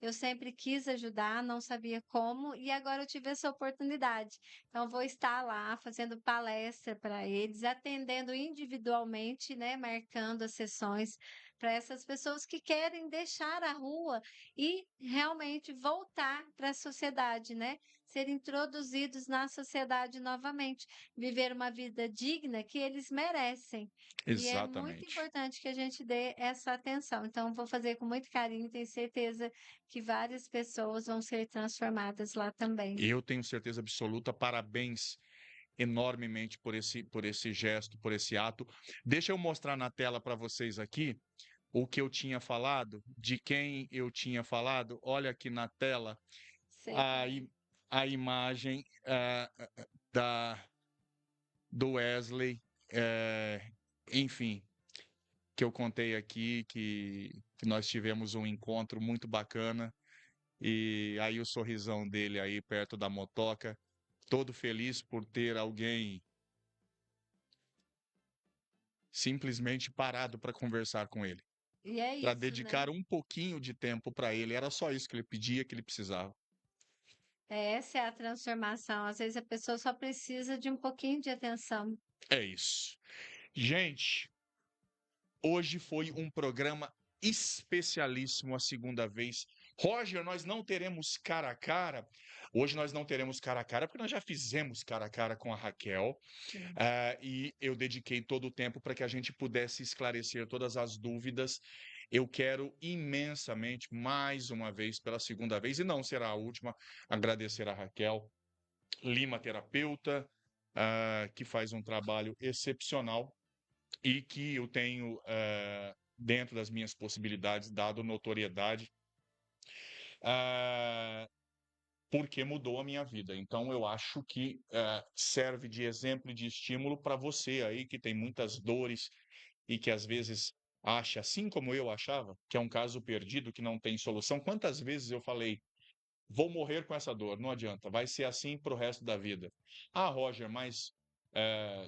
Eu sempre quis ajudar, não sabia como, e agora eu tive essa oportunidade. Então, vou estar lá fazendo palestra para eles, atendendo individualmente, né? Marcando as sessões para essas pessoas que querem deixar a rua e realmente voltar para a sociedade, né? Ser introduzidos na sociedade novamente, viver uma vida digna que eles merecem. E é muito Exatamente. importante que a gente dê essa atenção. Então, vou fazer com muito carinho, tenho certeza que várias pessoas vão ser transformadas lá também. Eu tenho certeza absoluta. Parabéns enormemente por esse gesto, por esse ato. Deixa eu mostrar na tela para vocês aqui o que eu tinha falado, de quem eu tinha falado. Olha aqui na tela Sei a, quem é. a imagem da, do Wesley, enfim, que eu contei aqui, que nós tivemos um encontro muito bacana. E aí o sorrisão dele aí perto da motoca, todo feliz por ter alguém simplesmente parado para conversar com ele, E é para isso, né? dedicar um pouquinho de tempo para ele. Era só isso que ele pedia, que ele precisava. Essa é a transformação. Às vezes a pessoa só precisa de um pouquinho de atenção. É isso. Gente, hoje foi um programa especialíssimo a segunda vez. Roger, nós não teremos cara a cara. Hoje nós não teremos cara a cara, porque nós já fizemos cara a cara com a Raquel. Sim. E eu dediquei todo o tempo para que a gente pudesse esclarecer todas as dúvidas. Eu quero imensamente, mais uma vez, pela segunda vez, e não será a última, agradecer a Raquel Lima, terapeuta, que faz um trabalho excepcional e que eu tenho, dentro das minhas possibilidades, dado notoriedade, ah, porque mudou a minha vida. Então, eu acho que serve de exemplo e de estímulo para você aí que tem muitas dores e que às vezes acha, assim como eu achava, que é um caso perdido, que não tem solução. Quantas vezes eu falei, vou morrer com essa dor, não adianta, vai ser assim para o resto da vida. Ah, Roger, mas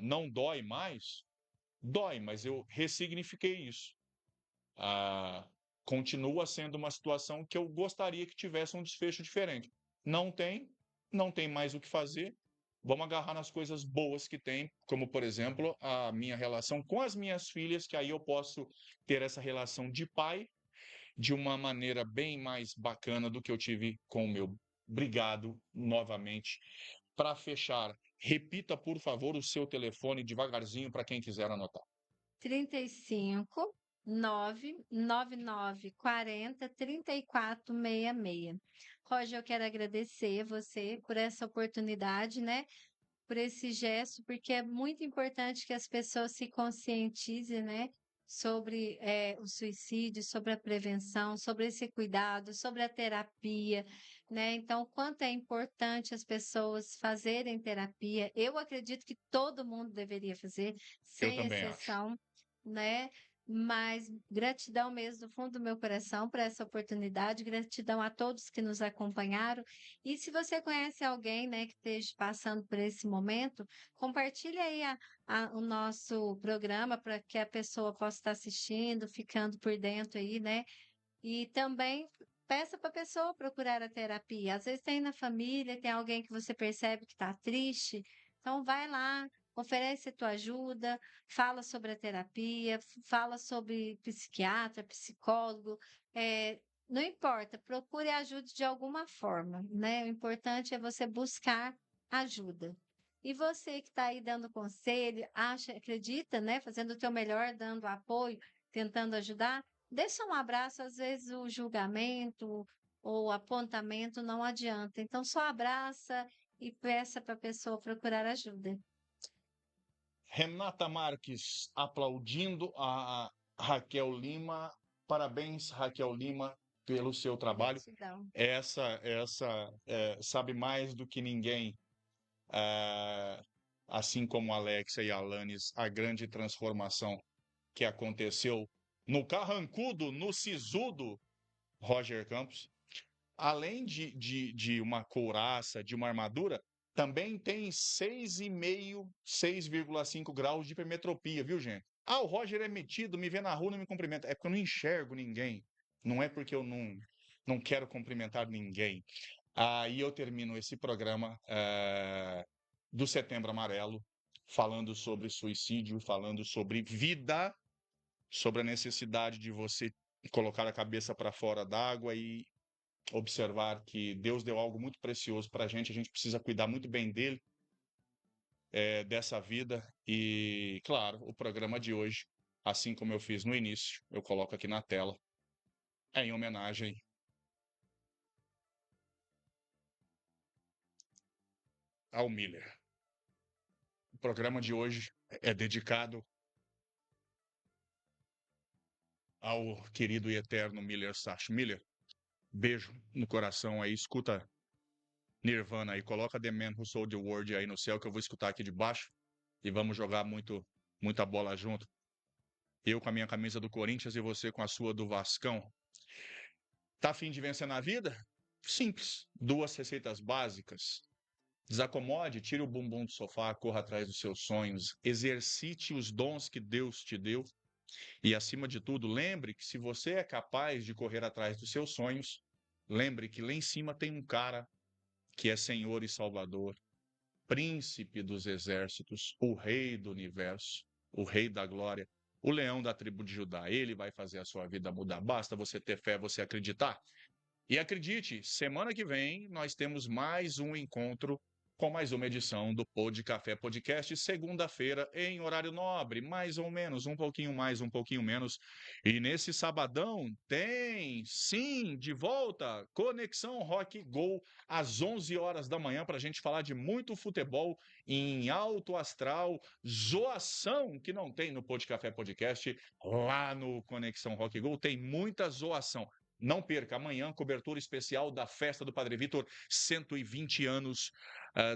não dói mais? Dói, mas eu ressignifiquei isso. Ah, continua sendo uma situação que eu gostaria que tivesse um desfecho diferente. Não tem, não tem mais o que fazer. Vamos agarrar nas coisas boas que tem, como, por exemplo, a minha relação com as minhas filhas, que aí eu posso ter essa relação de pai de uma maneira bem mais bacana do que eu tive com o meu. Obrigado novamente. Para fechar, repita, por favor, o seu telefone devagarzinho para quem quiser anotar. 35 999 40 3466. Roger, eu quero agradecer você por essa oportunidade, né? Por esse gesto, porque é muito importante que as pessoas se conscientizem, né? Sobre o suicídio, sobre a prevenção, sobre esse cuidado, sobre a terapia, né? Então, quanto é importante as pessoas fazerem terapia, eu acredito que todo mundo deveria fazer, Eu sem também acho. exceção, né? Mas gratidão mesmo do fundo do meu coração por essa oportunidade, gratidão a todos que nos acompanharam. E se você conhece alguém, né, que esteja passando por esse momento, compartilhe aí o nosso programa para que a pessoa possa estar assistindo, ficando por dentro aí, né? E também peça para a pessoa procurar a terapia. Às vezes tem na família, tem alguém que você percebe que está triste, então vai lá, oferece a tua ajuda, fala sobre a terapia, fala sobre psiquiatra, psicólogo, não importa, procure ajuda de alguma forma, né? O importante é você buscar ajuda. E você que está aí dando conselho, acha, acredita, né? Fazendo o teu melhor, dando apoio, tentando ajudar, deixa um abraço, às vezes o julgamento ou apontamento não adianta. Então, só abraça e peça para a pessoa procurar ajuda. Renata Marques aplaudindo a Raquel Lima. Parabéns, Raquel Lima, pelo seu trabalho. Gratidão. Essa sabe mais do que ninguém, assim como Alexia e Alanis, a grande transformação que aconteceu no carrancudo, no sisudo Roger Campos. Além de uma couraça, de uma armadura, também tem 6,5, 6,5 graus de hipermetropia, viu, gente? Ah, o Roger é metido, me vê na rua, não me cumprimenta. É porque eu não enxergo ninguém. Não é porque eu não quero cumprimentar ninguém. Aí eu termino esse programa do Setembro Amarelo, falando sobre suicídio, falando sobre vida, sobre a necessidade de você colocar a cabeça para fora d'água e observar que Deus deu algo muito precioso para a gente precisa cuidar muito bem dele, dessa vida. E, claro, o programa de hoje, assim como eu fiz no início, eu coloco aqui na tela, é em homenagem ao Miller. O programa de hoje é dedicado ao querido e eterno Miller Sash. Miller, beijo no coração aí, escuta Nirvana aí, coloca The Man Who Sold the World aí no céu, que eu vou escutar aqui de baixo, e vamos jogar muita bola junto. Eu com a minha camisa do Corinthians e você com a sua do Vascão. Tá a fim de vencer na vida? Simples. 2 receitas básicas. Desacomode, tire o bumbum do sofá, corra atrás dos seus sonhos, exercite os dons que Deus te deu e, acima de tudo, lembre que se você é capaz de correr atrás dos seus sonhos, lembre que lá em cima tem um cara que é Senhor e Salvador, príncipe dos exércitos, o rei do universo, o rei da glória, o leão da tribo de Judá. Ele vai fazer a sua vida mudar. Basta você ter fé, você acreditar. E acredite, semana que vem nós temos mais um encontro com mais uma edição do Pod Café Podcast, segunda-feira, em horário nobre, mais ou menos, um pouquinho mais, um pouquinho menos. E nesse sabadão tem, sim, de volta, Conexão Rock Go, às 11 horas da manhã, para a gente falar de muito futebol em alto astral, zoação que não tem no Pod Café Podcast, lá no Conexão Rock Go tem muita zoação. Não perca, amanhã, cobertura especial da festa do Padre Vitor, 120 anos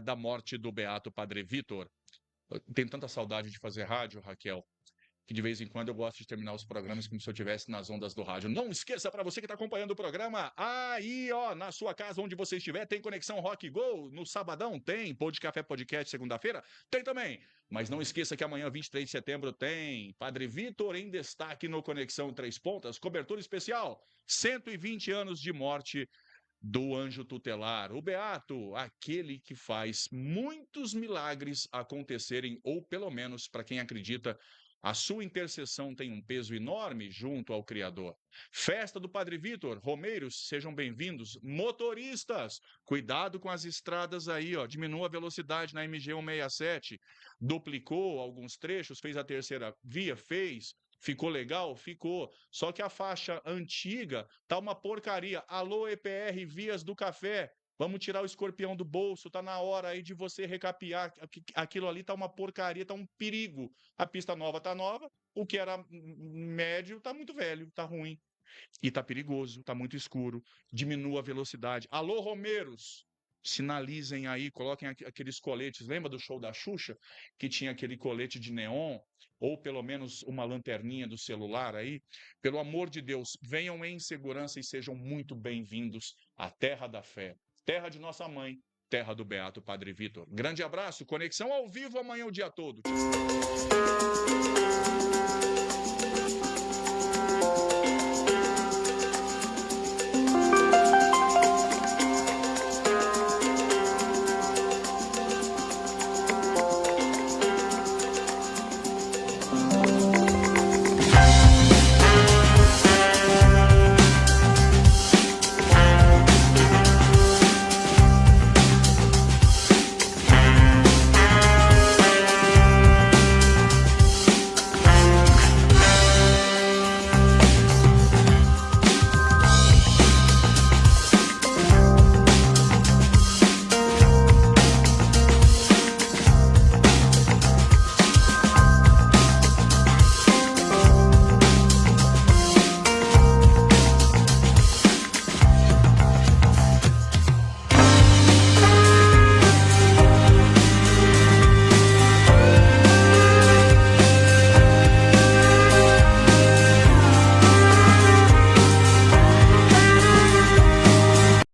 da morte do beato Padre Vitor. Tenho tanta saudade de fazer rádio, Raquel, que de vez em quando eu gosto de terminar os programas como se eu estivesse nas ondas do rádio. Não esqueça, para você que está acompanhando o programa, aí, ó, na sua casa, onde você estiver, tem Conexão Rock Go. No sabadão tem Pod Café Podcast, segunda-feira, tem também. Mas não esqueça que amanhã, 23 de setembro, tem Padre Vitor em destaque no Conexão Três Pontas, cobertura especial, 120 anos de morte do anjo tutelar, o beato, aquele que faz muitos milagres acontecerem, ou pelo menos, para quem acredita, a sua intercessão tem um peso enorme junto ao Criador. Festa do Padre Vitor, romeiros, sejam bem-vindos. Motoristas, cuidado com as estradas aí, ó. Diminua a velocidade na MG 167. Duplicou alguns trechos, fez a terceira via, fez. Ficou legal? Ficou. Só que a faixa antiga tá uma porcaria. Alô, EPR Vias do Café. Vamos tirar o escorpião do bolso. Tá na hora aí de você recapear. Aquilo ali tá uma porcaria, tá um perigo. A pista nova tá nova. O que era médio tá muito velho, tá ruim. E tá perigoso, tá muito escuro. Diminua a velocidade. Alô, Romeiros. sinalizem aí, coloquem aqueles coletes. Lembra do show da Xuxa? Que tinha aquele colete de neon, ou pelo menos uma lanterninha do celular aí. Pelo amor de Deus, venham em segurança e sejam muito bem-vindos à Terra da Fé, terra de nossa mãe, terra do Beato Padre Vitor. Grande abraço, conexão ao vivo amanhã o dia todo. Tchau.